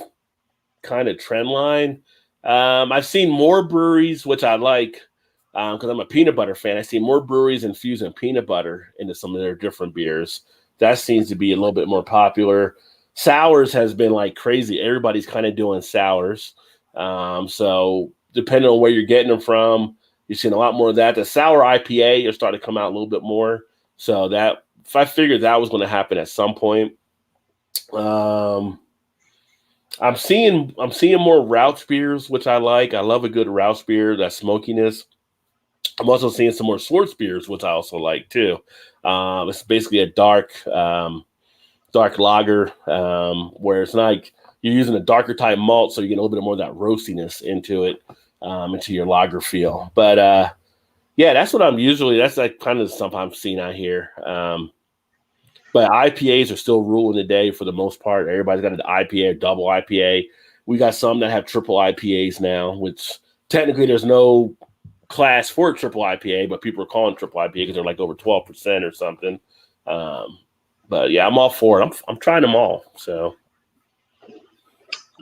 kind of trend line, I've seen more breweries, which I like because I'm a peanut butter fan. I see more breweries infusing peanut butter into some of their different beers. That seems to be a little bit more popular. Sours has been like crazy. Everybody's kind of doing sours. So depending on where you're getting them from, you're seeing a lot more of that. The sour IPA are starting to come out a little bit more. So that, if I figured that was going to happen at some point, I'm seeing more Rauch beers, which I like. I love a good Rauch beer, that smokiness. I'm also seeing some more Schwartz beers, which I also like too. It's basically a dark lager, where it's not like you're using a darker type malt, so you get a little bit more of that roastiness into it, into your lager feel. But yeah, that's what that's like kind of something I'm seeing out here. But IPAs are still ruling the day for the most part. Everybody's got an IPA or double IPA. We got some that have triple IPAs now, which technically there's no class for a triple IPA, but people are calling triple IPA because they're like over 12% or something. But yeah, I'm all for it. I'm trying them all. So.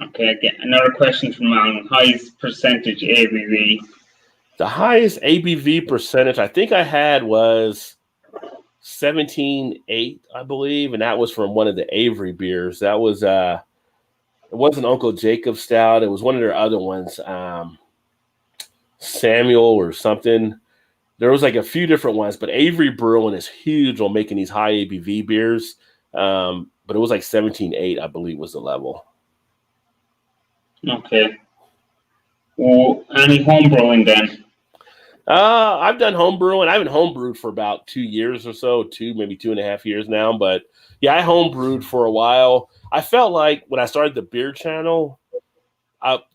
Okay, again, another question from Alan. Highest percentage ABV? The highest ABV percentage I think I had was 17.8, I believe, and that was from one of the Avery beers. That was it wasn't Uncle Jacob Stout. It was one of their other ones, Samuel or something. There was like a few different ones, but Avery Brewing is huge on making these high ABV beers. But it was like 17.8, I believe, was the level. Okay. Well, any home brewing then? I've done home brewing. I haven't home brewed for about 2 years or so, maybe 2.5 years now. But yeah, I home brewed for a while. I felt like when I started the beer channel,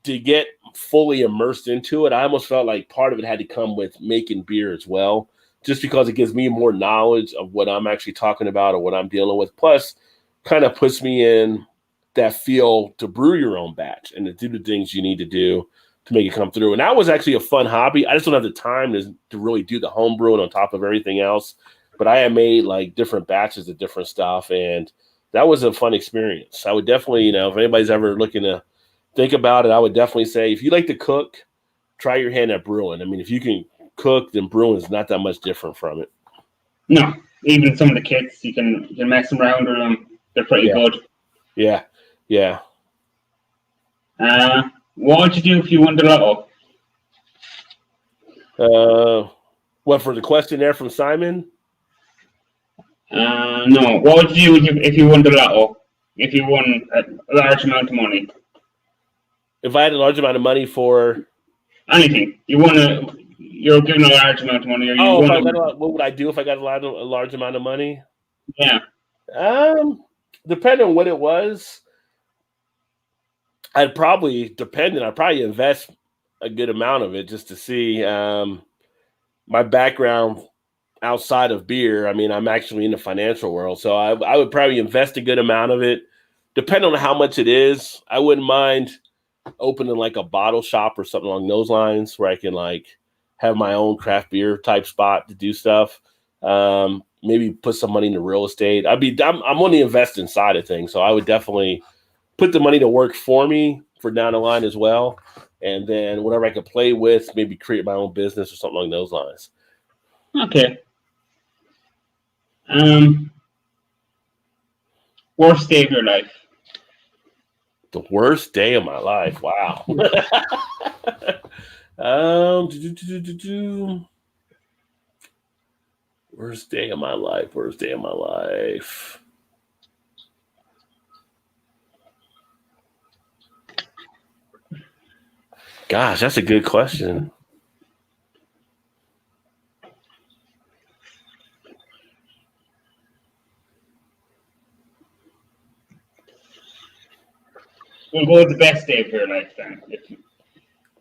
to get fully immersed into it, I almost felt like part of it had to come with making beer as well, just because it gives me more knowledge of what I'm actually talking about or what I'm dealing with. Plus, kind of puts me in that feel to brew your own batch and to do the things you need to do to make it come through. And that was actually a fun hobby. I just don't have the time to really do the home brewing on top of everything else. But I had made like different batches of different stuff, and that was a fun experience. I would definitely, if anybody's ever looking to think about it, I would definitely say if you like to cook, try your hand at brewing. I mean, if you can cook, then brewing is not that much different from it. No, even some of the kits, you can mess them around with them. They're pretty good. Yeah, yeah. What would you do if you won the lotto? What, for the question there from Simon? No. What would you do if you won the lotto? If you won a large amount of money? If I had a large amount of money for anything, you're given a large amount of money. What would I do if I got a large amount of money? Yeah. Depending on what it was, I'd probably invest a good amount of it just to see my background outside of beer. I mean, I'm actually in the financial world, so I would probably invest a good amount of it. Depending on how much it is, I wouldn't mind opening like a bottle shop or something along those lines where I can like have my own craft beer type spot to do stuff. Maybe put some money into real estate. I'm on the investing side of things, so I would definitely put the money to work for me for down the line as well. And then whatever I could play with, maybe create my own business or something along those lines. Okay. Worst day of your life? The worst day of my life. Wow. Worst day of my life. Worst day of my life. Gosh, that's a good question. We'll go with the best day of your life then.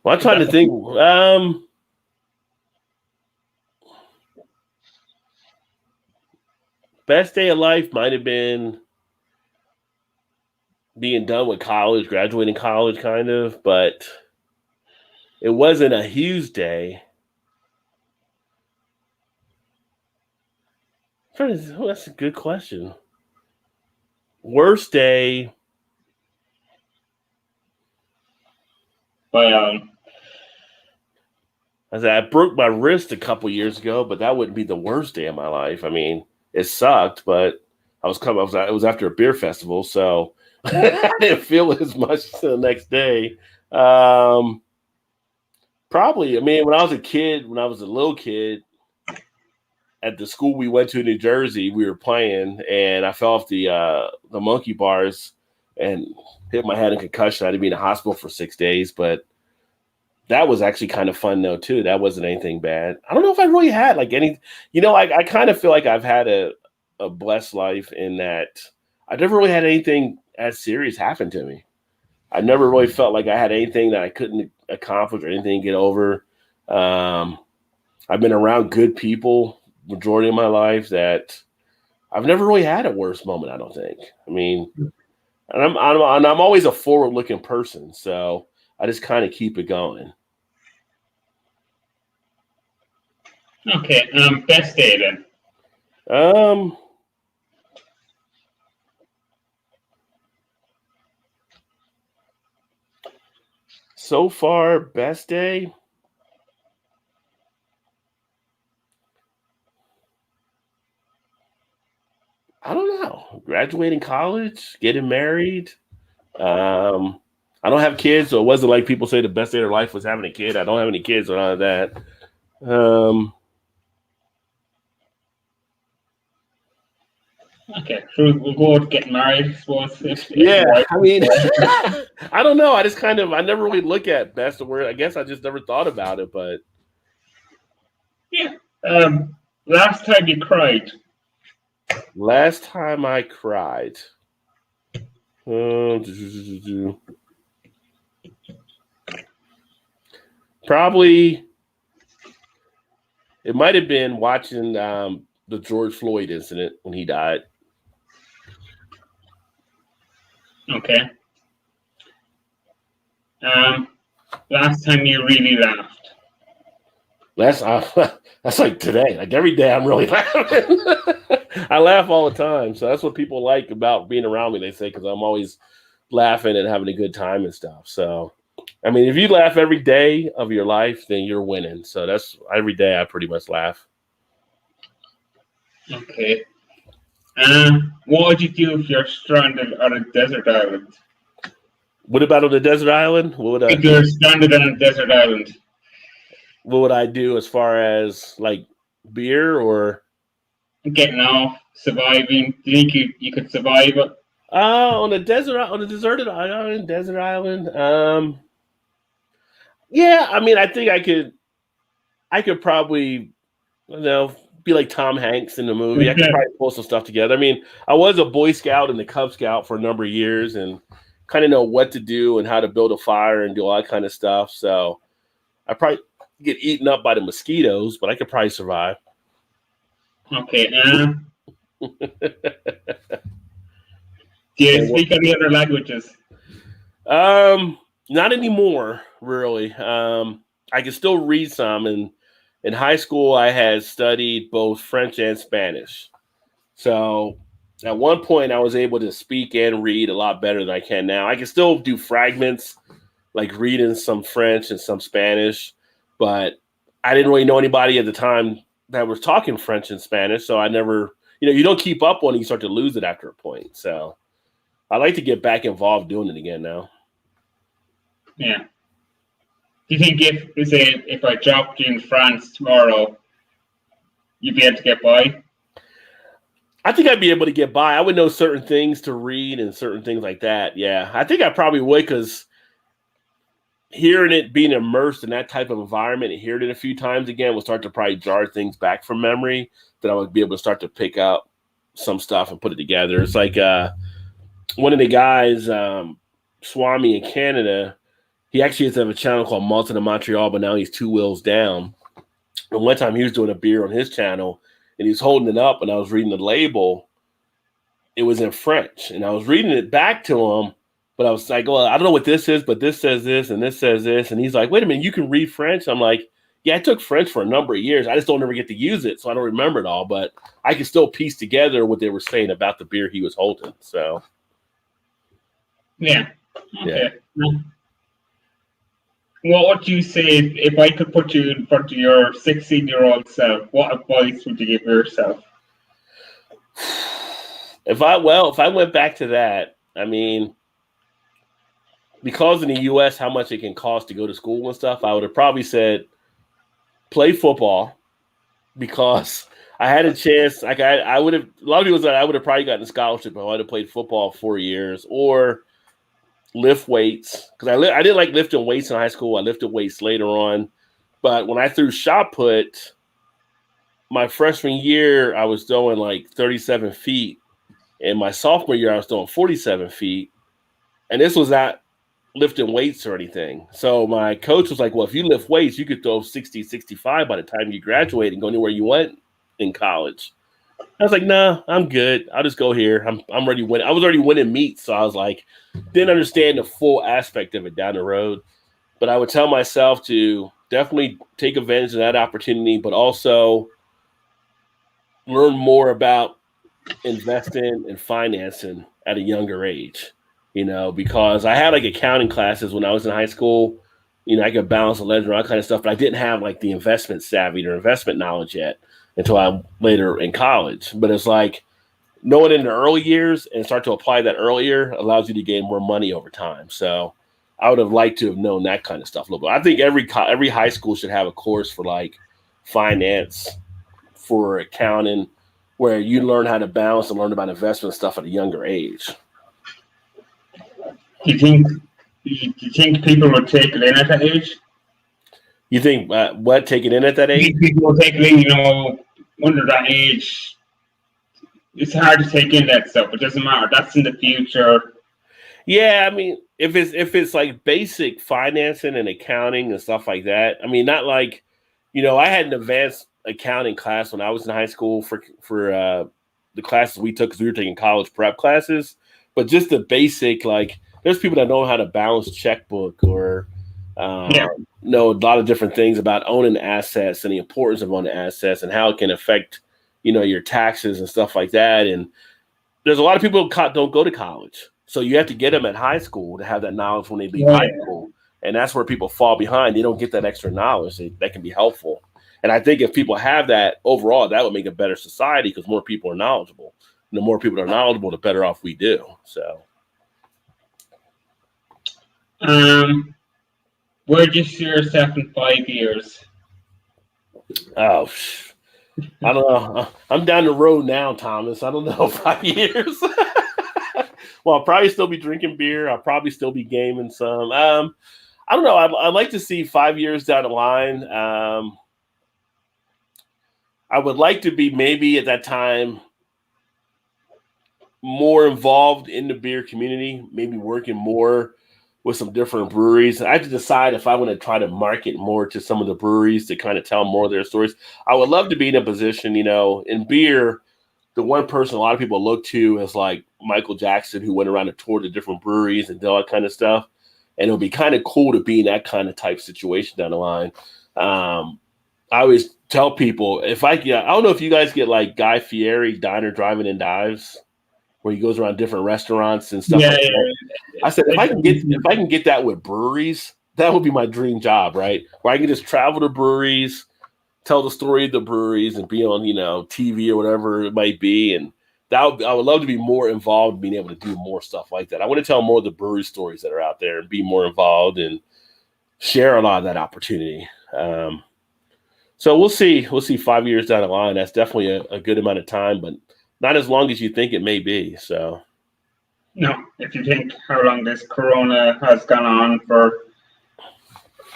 Well, I'm trying to think. Best day of life might have been being done with college, graduating college, kind of, but it wasn't a huge day. That's a good question. Worst day. Well, I broke my wrist a couple years ago, but that wouldn't be the worst day of my life. I mean, it sucked, but it was after a beer festival, so I didn't feel it as much the next day. Probably, I mean, when I was a little kid, at the school we went to in New Jersey, we were playing, and I fell off the monkey bars and hit my head in concussion. I had to be in the hospital for 6 days, but that was actually kind of fun though too. That wasn't anything bad. I don't know if I really had like any, I kind of feel like I've had a blessed life in that I never really had anything as serious happen to me. I never really felt like I had anything that I couldn't accomplish or anything to get over. I've been around good people majority of my life that I've never really had a worse moment, I don't think. I mean, and I'm always a forward-looking person, so I just kind of keep it going. Okay, best day then. So far, best day. I don't know. Graduating college, getting married. I don't have kids, so it wasn't like people say the best day of their life was having a kid. I don't have any kids or none of that. Okay, so we'll go with getting married, I suppose. I mean, I don't know. I never really look at best or worst. I guess I just never thought about it, but. Yeah. Last time you cried? Last time I cried. Probably it might have been watching the George Floyd incident when he died. Okay. Last time you really laughed? That's like today. Like every day I'm really laughing. I laugh all the time. So that's what people like about being around me, they say, because I'm always laughing and having a good time and stuff. So, I mean, if you laugh every day of your life, then you're winning. So that's every day I pretty much laugh. Okay. What would you do if you're stranded on a desert island? What about on a desert island? If you're stranded on a desert island? What would I do as far as like beer or getting off, surviving? Do you think you could survive it? On a deserted island, desert island. Yeah, I mean, I think I could probably, be like Tom Hanks in the movie. I could probably pull some stuff together. I mean, I was a Boy Scout and a Cub Scout for a number of years and kind of know what to do and how to build a fire and do all that kind of stuff. So I probably get eaten up by the mosquitoes, but I could probably survive. Okay. Do you speak any other languages? Not anymore, really. I can still read some, and in high school, I had studied both French and Spanish. So at one point, I was able to speak and read a lot better than I can now. I can still do fragments, like reading some French and some Spanish, but I didn't really know anybody at the time that was talking French and Spanish. So I never, you don't keep up on it. You start to lose it after a point. So I like to get back involved doing it again now. Yeah. Do you think if I dropped you in France tomorrow, you'd be able to get by? I think I'd be able to get by. I would know certain things to read and certain things like that. Yeah, I think I probably would, because hearing it, being immersed in that type of environment and hearing it a few times again will start to probably jar things back from memory that I would be able to start to pick up some stuff and put it together. It's like one of the guys, Swami in Canada, he actually used to have a channel called Malta de Montreal, but now he's 2 wheels down. And one time he was doing a beer on his channel, and he was holding it up, and I was reading the label. It was in French, and I was reading it back to him, but I was like, well, I don't know what this is, but this says this, and this says this. And he's like, wait a minute, you can read French? I'm like, yeah, I took French for a number of years. I just don't ever get to use it, so I don't remember it all, but I can still piece together what they were saying about the beer he was holding. So, yeah. Okay. Yeah. What would you say if I could put you in front of your 16-year-old self? What advice would you give yourself? If I went back to that, I mean, because in the U.S. how much it can cost to go to school and stuff, I would have probably said play football, because I had a chance. Like I would have. A lot of people said I would have probably gotten a scholarship if I would have played football 4 years, or lift weights, because I didn't like lifting weights in high school. I lifted weights later on, but when I threw shot put, my freshman year I was throwing like 37 feet, and my sophomore year I was throwing 47 feet, and this was not lifting weights or anything. So my coach was like, well, if you lift weights, you could throw 60, 65 by the time you graduate and go anywhere you want in college. I was like, nah, I'm good. I'll just go here. I'm already winning. I was already winning meets, so I was like, didn't understand the full aspect of it down the road. But I would tell myself to definitely take advantage of that opportunity, but also learn more about investing and financing at a younger age. Because I had like accounting classes when I was in high school. I could balance a ledger, all that kind of stuff, but I didn't have like the investment savvy or investment knowledge yet until I'm later in college. But it's like knowing in the early years and start to apply that earlier allows you to gain more money over time. So I would have liked to have known that kind of stuff a little bit. I think every high school should have a course for like finance, for accounting, where you learn how to balance and learn about investment stuff at a younger age. Do you think people would take it in at that age? You think what, take it in at that age? People will take it in, under that age. It's hard to take in that stuff. It doesn't matter. That's in the future. Yeah, I mean, if it's like basic financing and accounting and stuff like that, I mean, not like, I had an advanced accounting class when I was in high school for the classes we took, because we were taking college prep classes, but just the basic, like, there's people that know how to balance checkbook or know a lot of different things about owning assets and the importance of owning assets and how it can affect, your taxes and stuff like that. And there's a lot of people who don't go to college. So you have to get them at high school to have that knowledge when they leave high school. And that's where people fall behind. They don't get that extra knowledge that can be helpful. And I think if people have that overall, that would make a better society, because more people are knowledgeable. And the more people are knowledgeable, the better off we do. So. Where do you see yourself in 5 years? Oh, I don't know. I'm down the road now, Thomas. I don't know, 5 years. Well, I'll probably still be drinking beer. I'll probably still be gaming some. I don't know. I'd like to see 5 years down the line. I would like to be maybe at that time more involved in the beer community, maybe working more with some different breweries. I have to decide if I want to try to market more to some of the breweries to kind of tell more of their stories. I would love to be in a position, in beer, the one person a lot of people look to is like Michael Jackson, who went around and toured the different breweries and did all that kind of stuff. And it would be kind of cool to be in that kind of type situation down the line. I always tell people if I get, I don't know if you guys get like Guy Fieri Diner Driving and Dives, where he goes around different restaurants and stuff Yeah, like that. I said if I yeah. can get that with breweries, that would be my dream job, right? Where I can just travel to breweries, tell the story of the breweries, and be on TV or whatever it might be, and I would love to be more involved, being able to do more stuff like that. I want to tell more of the brewery stories that are out there and be more involved and share a lot of that opportunity. So we'll see. We'll see 5 years down the line. That's definitely a good amount of time, but not as long as you think it may be. So No, if you think how long this Corona has gone on for,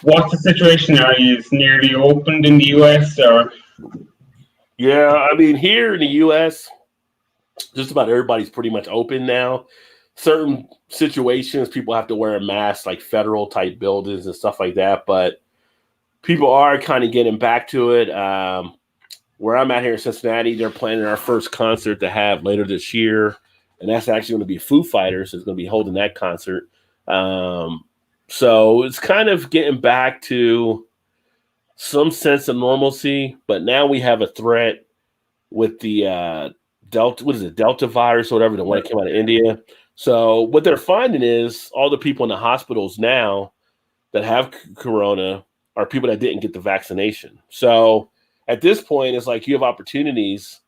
what's the situation? Are you nearly opened in the US or? yeah, I mean here in the U.S., just about everybody's pretty much open now. Certain situations, people have to wear a mask, like federal type buildings and stuff like that. But people are kind of getting back to it. Where I'm at here in Cincinnati, they're planning our first concert to have later this year, and that's actually going to be Foo Fighters is going to be holding that concert. So it's kind of getting back to some sense of normalcy, but now we have a threat with the Delta, what is it, Delta virus or whatever, the one that came out of India. So what they're finding is all the people in the hospitals now that have corona are people that didn't get the vaccination. So at this point, it's like you have opportunities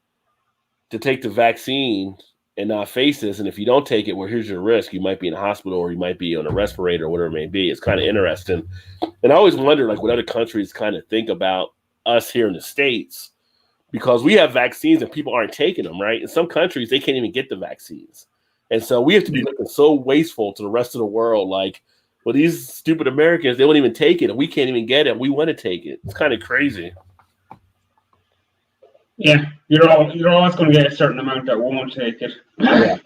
to take the vaccine and not face this. And if you don't take it, well, here's your risk. You might be in a hospital or you might be on a respirator or whatever it may be. It's kind of interesting. And I always wonder, like, what other countries kind of think about us here in the States, because we have vaccines and people aren't taking them, right? In some countries, they can't even get the vaccines. And so we have to be looking so wasteful to the rest of the world. Like, well, these stupid Americans, they won't even take it, and we can't even get it. We want to take it. It's kind of crazy. Yeah, you're always going to get a certain amount that won't take it. Yeah.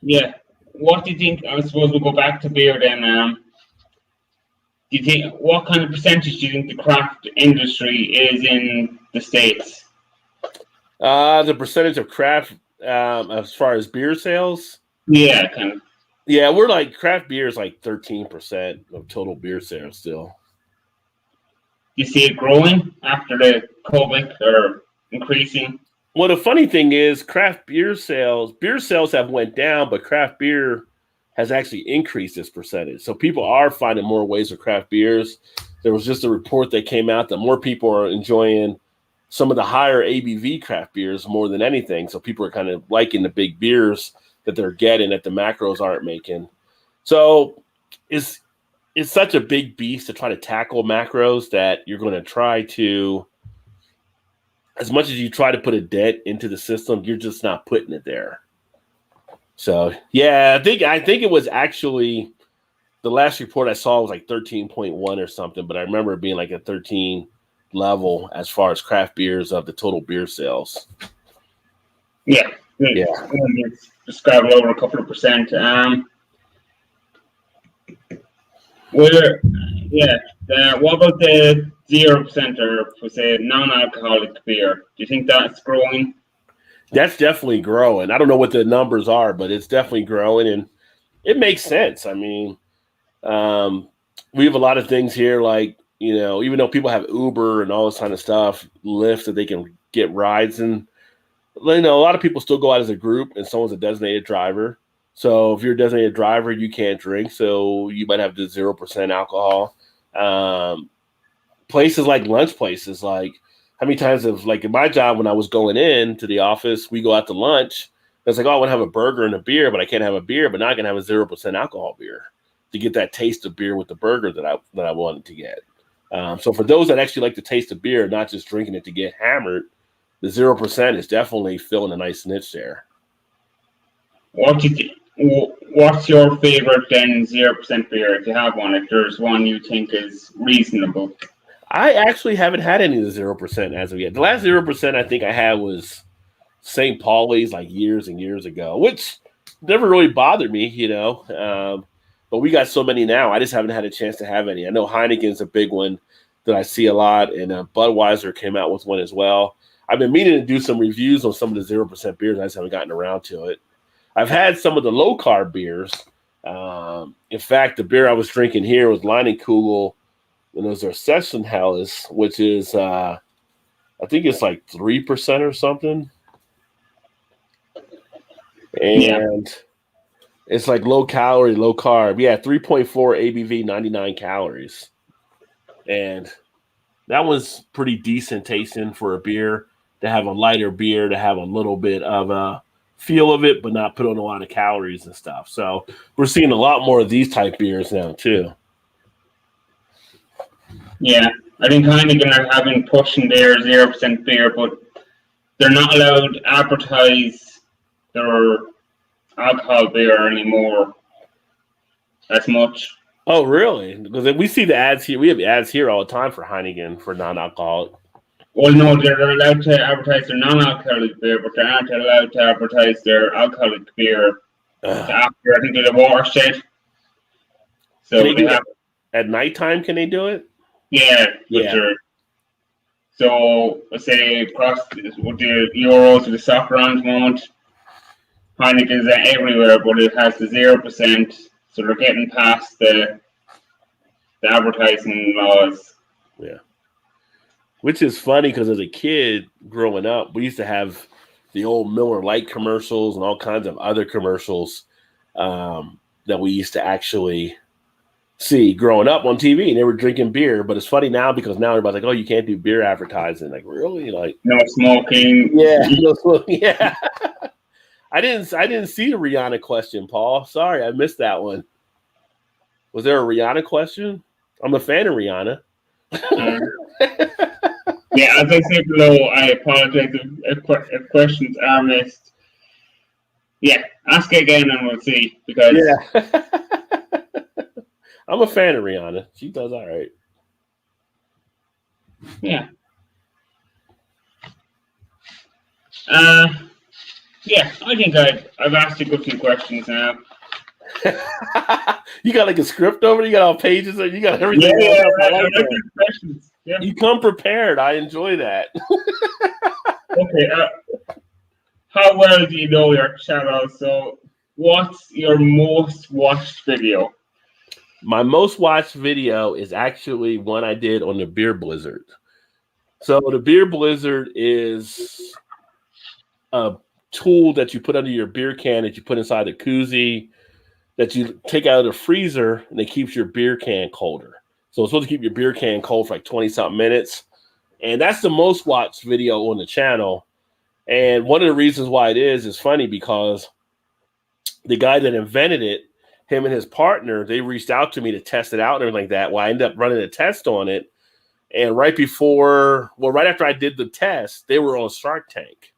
Yeah. What do you think? I suppose we'll go back to beer then. Do you think, what kind of percentage do you think the craft industry is in the States? The percentage of craft as far as beer sales? Yeah, kind of. Yeah, we're like craft beer is like 13% of total beer sales still. You see it growing after the COVID or increasing? Well, the funny thing is beer sales have went down, but craft beer has actually increased this percentage. So people are finding more ways of craft beers. There was just a report that came out that more people are enjoying some of the higher ABV craft beers more than anything. So people are kind of liking the big beers that they're getting that the macros aren't making. So it's such a big beast to try to tackle macros that you're going to try to, as much as you try to put a dent into the system, you're just not putting it there. So yeah, I think it was actually the last report I saw was like 13.1 or something, but I remember it being like a 13 level as far as craft beers of the total beer sales. Yeah. It's just got over a couple of percent. What about the 0% or say non-alcoholic beer? Do you think that's growing? That's definitely growing. I don't know what the numbers are, but it's definitely growing, and it makes sense. I mean, we have a lot of things here, like, even though people have Uber and all this kind of stuff, Lyft, that they can get rides, and a lot of people still go out as a group, and someone's a designated driver. So if you're a designated driver, you can't drink, so you might have the 0% alcohol. Places like lunch places, like how many times have, like in my job when I was going in to the office, we go out to lunch. It's like, oh, I want to have a burger and a beer, but I can't have a beer, but now I can have a 0% alcohol beer to get that taste of beer with the burger that I wanted to get. So for those that actually like the taste of beer, not just drinking it to get hammered, the 0% is definitely filling a nice niche there. What do you think? What's your favorite then 0% beer, if you have one, if there's one you think is reasonable? I actually haven't had any of the 0% as of yet. The last 0% I think I had was St. Pauli's like years and years ago, which never really bothered me, but we got so many now. I just haven't had a chance to have any. I know Heineken's a big one that I see a lot, and Budweiser came out with one as well. I've been meaning to do some reviews on some of the 0% beers. I just haven't gotten around to it. I've had some of the low-carb beers, In fact, the beer I was drinking here was Leinenkugel, and it was their Sessenhelles, which is I think it's like 3% or something, and it's like low calorie, low carb. Yeah, 3.4 ABV, 99 calories, and that was pretty decent tasting for a beer, to have a lighter beer, to have a little bit of a feel of it, but not put on a lot of calories and stuff. So we're seeing a lot more of these type beers now too. Yeah, I think Heineken are having pushing their 0% beer, but they're not allowed to advertise their alcohol beer anymore as much. Oh, really? Because we see the ads here. We have ads here all the time for Heineken for non-alcoholic. Well, no, they're allowed to advertise their non-alcoholic beer, but they aren't allowed to advertise their alcoholic beer after, I think, they're the watershed. So they have at nighttime. Can they do it? Yeah. So let's say across with the Euros or the soccer on at the moment, Heineken is everywhere, but it has the 0%, so they're getting past the advertising laws. Yeah. Which is funny because as a kid growing up, we used to have the old Miller Lite commercials and all kinds of other commercials that we used to actually see growing up on TV, and they were drinking beer. But it's funny now because now everybody's like, "Oh, you can't do beer advertising." Like, really? Like, no smoking. Yeah, no smoking. Yeah. I didn't see the Rihanna question, Paul. Sorry, I missed that one. Was there a Rihanna question? I'm a fan of Rihanna. Yeah, as I said below, I apologize if questions are missed. Yeah, ask again and we'll see. Because I'm a fan of Rihanna. She does all right. Yeah. Yeah, I think I've asked a good few questions now. You got like a script over? You got all pages? You got everything? Yeah, I like questions. Yeah. You come prepared. I enjoy that. Okay. How well do you know your channel? So, what's your most watched video? My most watched video is actually one I did on the Beer Blizzard. So the Beer Blizzard is a tool that you put under your beer can that you put inside the koozie that you take out of the freezer, and it keeps your beer can colder. So it's supposed to keep your beer can cold for like 20-something minutes. And that's the most watched video on the channel. And one of the reasons why it is funny because the guy that invented it, him and his partner, they reached out to me to test it out and everything like that. Well, I ended up running a test on it. And right after I did the test, they were on Shark Tank.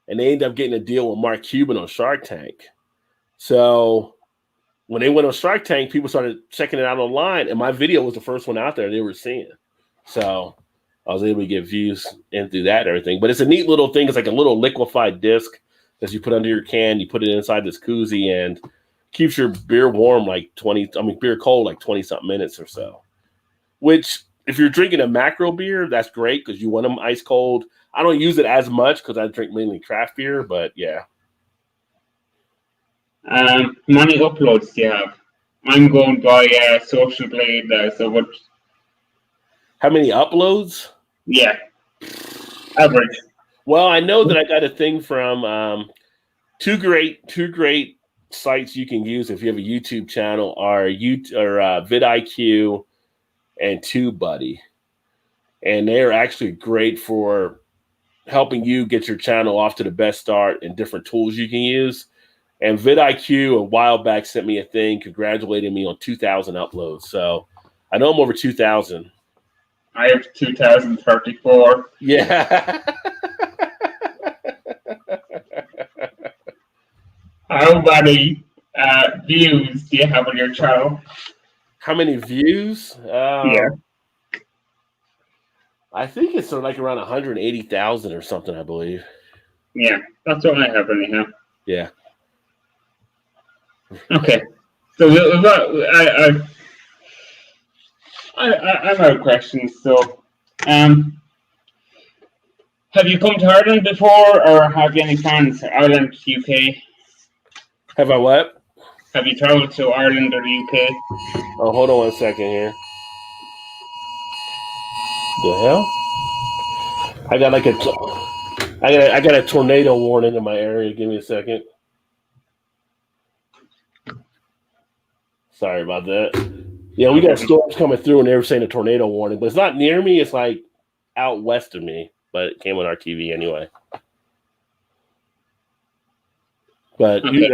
And they ended up getting a deal with Mark Cuban on Shark Tank. So when they went on Shark Tank, people started checking it out online, and my video was the first one out there they were seeing. So I was able to get views and do that and everything. But it's a neat little thing. It's like a little liquefied disc that you put under your can. You put it inside this koozie and keeps your beer warm beer cold like 20-something minutes or so. Which, if you're drinking a macro beer, that's great because you want them ice cold. I don't use it as much because I drink mainly craft beer, but yeah. How many uploads do you have? I'm going by Social Blade now, so what? How many uploads? Yeah, average. Well, I know that I got a thing from two great sites you can use if you have a YouTube channel are vidIQ and TubeBuddy, and they are actually great for helping you get your channel off to the best start and different tools you can use. And vidIQ a while back sent me a thing congratulating me on 2,000 uploads. So I know I'm over 2,000. I have 2,034. Yeah. How many views do you have on your channel? How many views? Yeah. I think it's sort of like around 180,000 or something, I believe. Yeah, that's what I have anyhow. Yeah. Okay. So I'm out of questions. So, have you come to Ireland before, or have you any plans? Ireland, UK? Have I what? Have you traveled to Ireland or the UK? Oh, hold on 1 second here. The hell? I got like I got a tornado warning in my area. Give me a second. Sorry about that. Yeah, we got storms coming through, and they were saying a tornado warning, but it's not near me. It's like out west of me, but it came on our TV anyway. But Okay.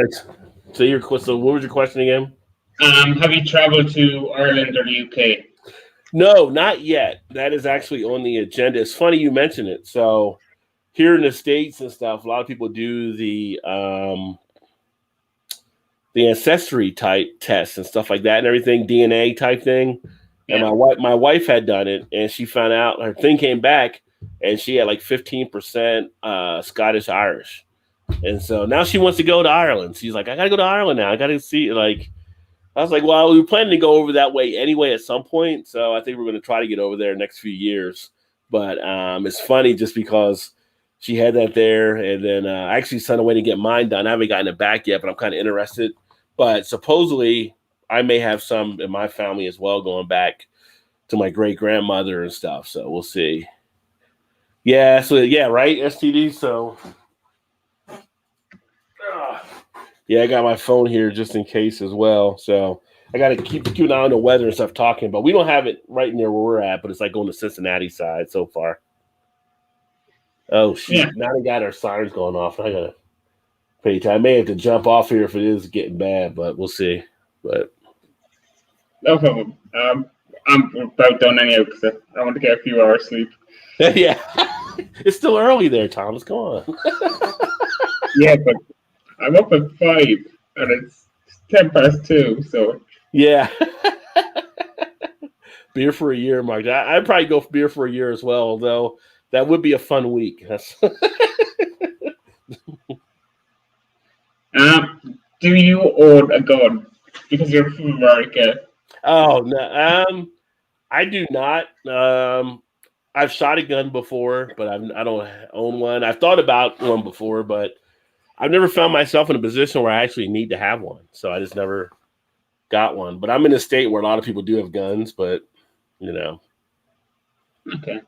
so what was your question again? Have you traveled to Ireland or the UK? No, not yet. That is actually on the agenda. It's funny you mention it. So here in the States and stuff, a lot of people do the ancestry type tests and stuff like that and everything, DNA type thing. And my wife had done it, and she found out her thing came back, and she had like 15% Scottish Irish. And so now she wants to go to Ireland. She's like, I gotta go to Ireland now. I gotta see like. I was like, well, we were planning to go over that way anyway at some point, so I think we're going to try to get over there next few years. But it's funny just because she had that there, and then I actually sent away to get mine done. I haven't gotten it back yet, but I'm kind of interested. But supposedly, I may have some in my family as well going back to my great-grandmother and stuff, so we'll see. Yeah, so yeah, right, STD, so... Yeah, I got my phone here just in case as well. So I got to keep an eye on the weather and stuff talking. But we don't have it right near where we're at, but it's like on the Cincinnati side so far. Oh, shoot. Yeah. Now they got our sirens going off. I got to pay attention. I may have to jump off here if it is getting bad, but we'll see. But no problem. I'm about done anyhow because I want to get a few hours sleep. Yeah. It's still early there, Thomas. Come on. Yeah, but I'm up at 5 and it's 2:10, so yeah. Beer for a year, Mark. I'd probably go for beer for a year as well, although that would be a fun week. Do you own a gun? Because you're from America. Oh no, I do not. I've shot a gun before, but I don't own one. I've thought about one before, but I've never found myself in a position where I actually need to have one. So I just never got one. But I'm in a state where a lot of people do have guns, but, you know. Okay.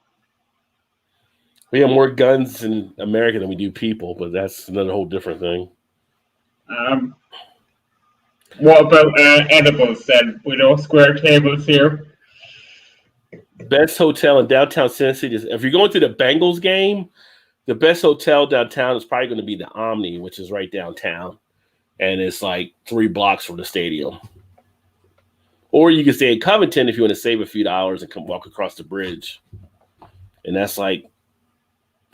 We have more guns in America than we do people, but that's another whole different thing. What about edibles then? We know square tables here. Best hotel in downtown Cincinnati is, if you're going to the Bengals game, the best hotel downtown is probably going to be the Omni, which is right downtown. And it's like 3 blocks from the stadium. Or you can stay in Covington if you want to save a few dollars and come walk across the bridge. And that's like,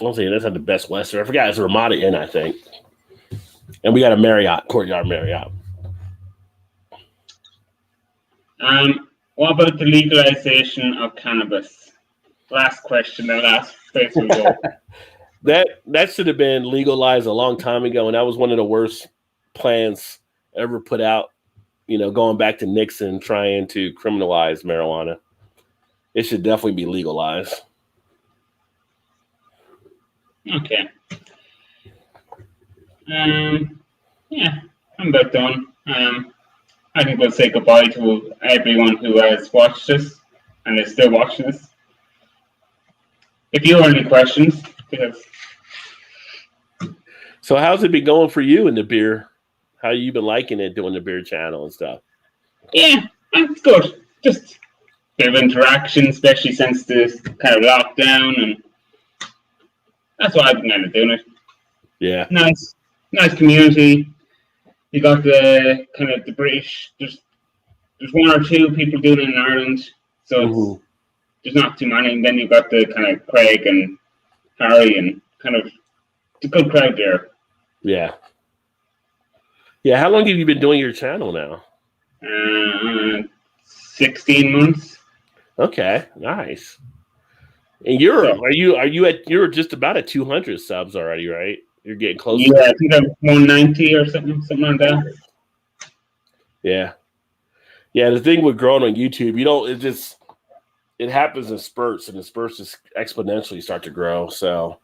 I'm saying that's not the Best Western. I forgot, it's a Ramada Inn, I think. And we got a Marriott, Courtyard Marriott. What about the legalization of cannabis? Last question and last place we go. That should have been legalized a long time ago, and that was one of the worst plans ever put out, you know, going back to Nixon trying to criminalize marijuana. It should definitely be legalized. Okay. Yeah, I'm about done. I think we'll say goodbye to everyone who has watched this and is still watching this. If you have any questions, because... So how's it been going for you in the beer? How you been liking it doing the beer channel and stuff? Yeah, it's good. Just a bit of interaction, especially since this kind of lockdown, and that's why I've been kind of doing it. Yeah. Nice community. You got the kind of the British. There's 1 or 2 people doing it in Ireland, so there's not too many. And then you've got the kind of Craig and Harry and kind of it's a good crowd there. Yeah. Yeah. How long have you been doing your channel now? 16 months. Okay, nice. And you're just about at 200 subs already, right? You're getting close. Yeah, I think I'm 190 or something like that. Yeah. Yeah, the thing with growing on YouTube, it happens in spurts, and the spurts just exponentially start to grow. So,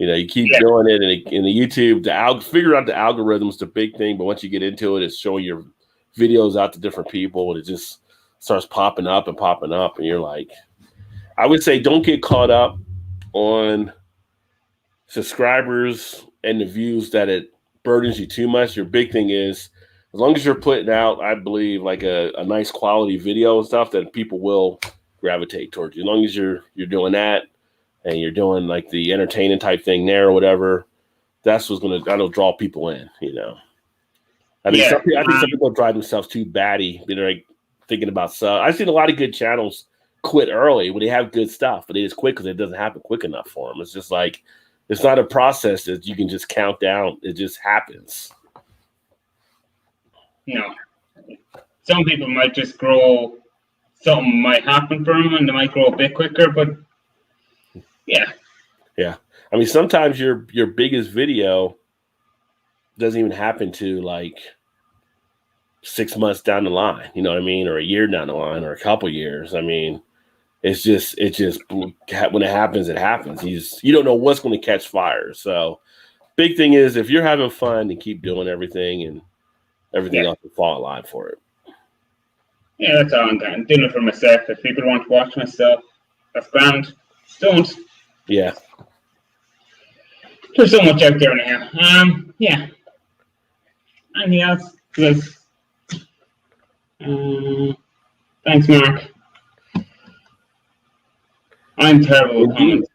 You keep doing it, and the YouTube, figure out the algorithm's the big thing. But once you get into it, it's showing your videos out to different people, and it just starts popping up, and you're like, I would say, don't get caught up on subscribers and the views that it burdens you too much. Your big thing is, as long as you're putting out, I believe, like a nice quality video and stuff, that people will gravitate towards you. As long as you're doing that, and you're doing like the entertaining type thing there or whatever, that'll draw people in. I think some people drive themselves too batty, like thinking about stuff. I've seen a lot of good channels quit early when they have good stuff, but they just quit because it doesn't happen quick enough for them. It's just like, it's not a process that you can just count down. It just happens. Some people might just grow, something might happen for them and they might grow a bit quicker, but yeah. I mean, sometimes your biggest video doesn't even happen to like 6 months down the line, you know what I mean? Or a year down the line, or a couple years. I mean, it just when it happens, it happens. You don't know what's going to catch fire. So big thing is, if you're having fun, and keep doing everything, and everything else will fall in line for it. Yeah, that's all I'm doing it for myself. If people want to watch my stuff, that's grand. Don't. Yeah. There's so much out there now. Yeah. Anything else? Thanks, Mark. I'm terrible with comments.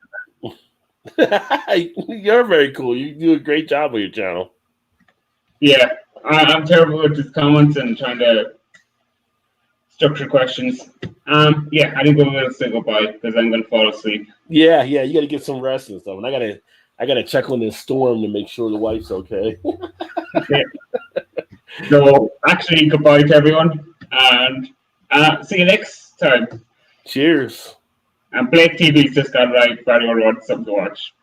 You're very cool. You do a great job with your channel. Yeah, I'm terrible with just comments and trying to structure questions. Yeah, I think we'll say goodbye because I'm going to fall asleep. Yeah, you got to get some rest and stuff. And I gotta check on this storm to make sure the wife's okay. Okay. So, actually, goodbye to everyone, and see you next time. Cheers. And Blake TV's just got right. If anyone wants something to watch.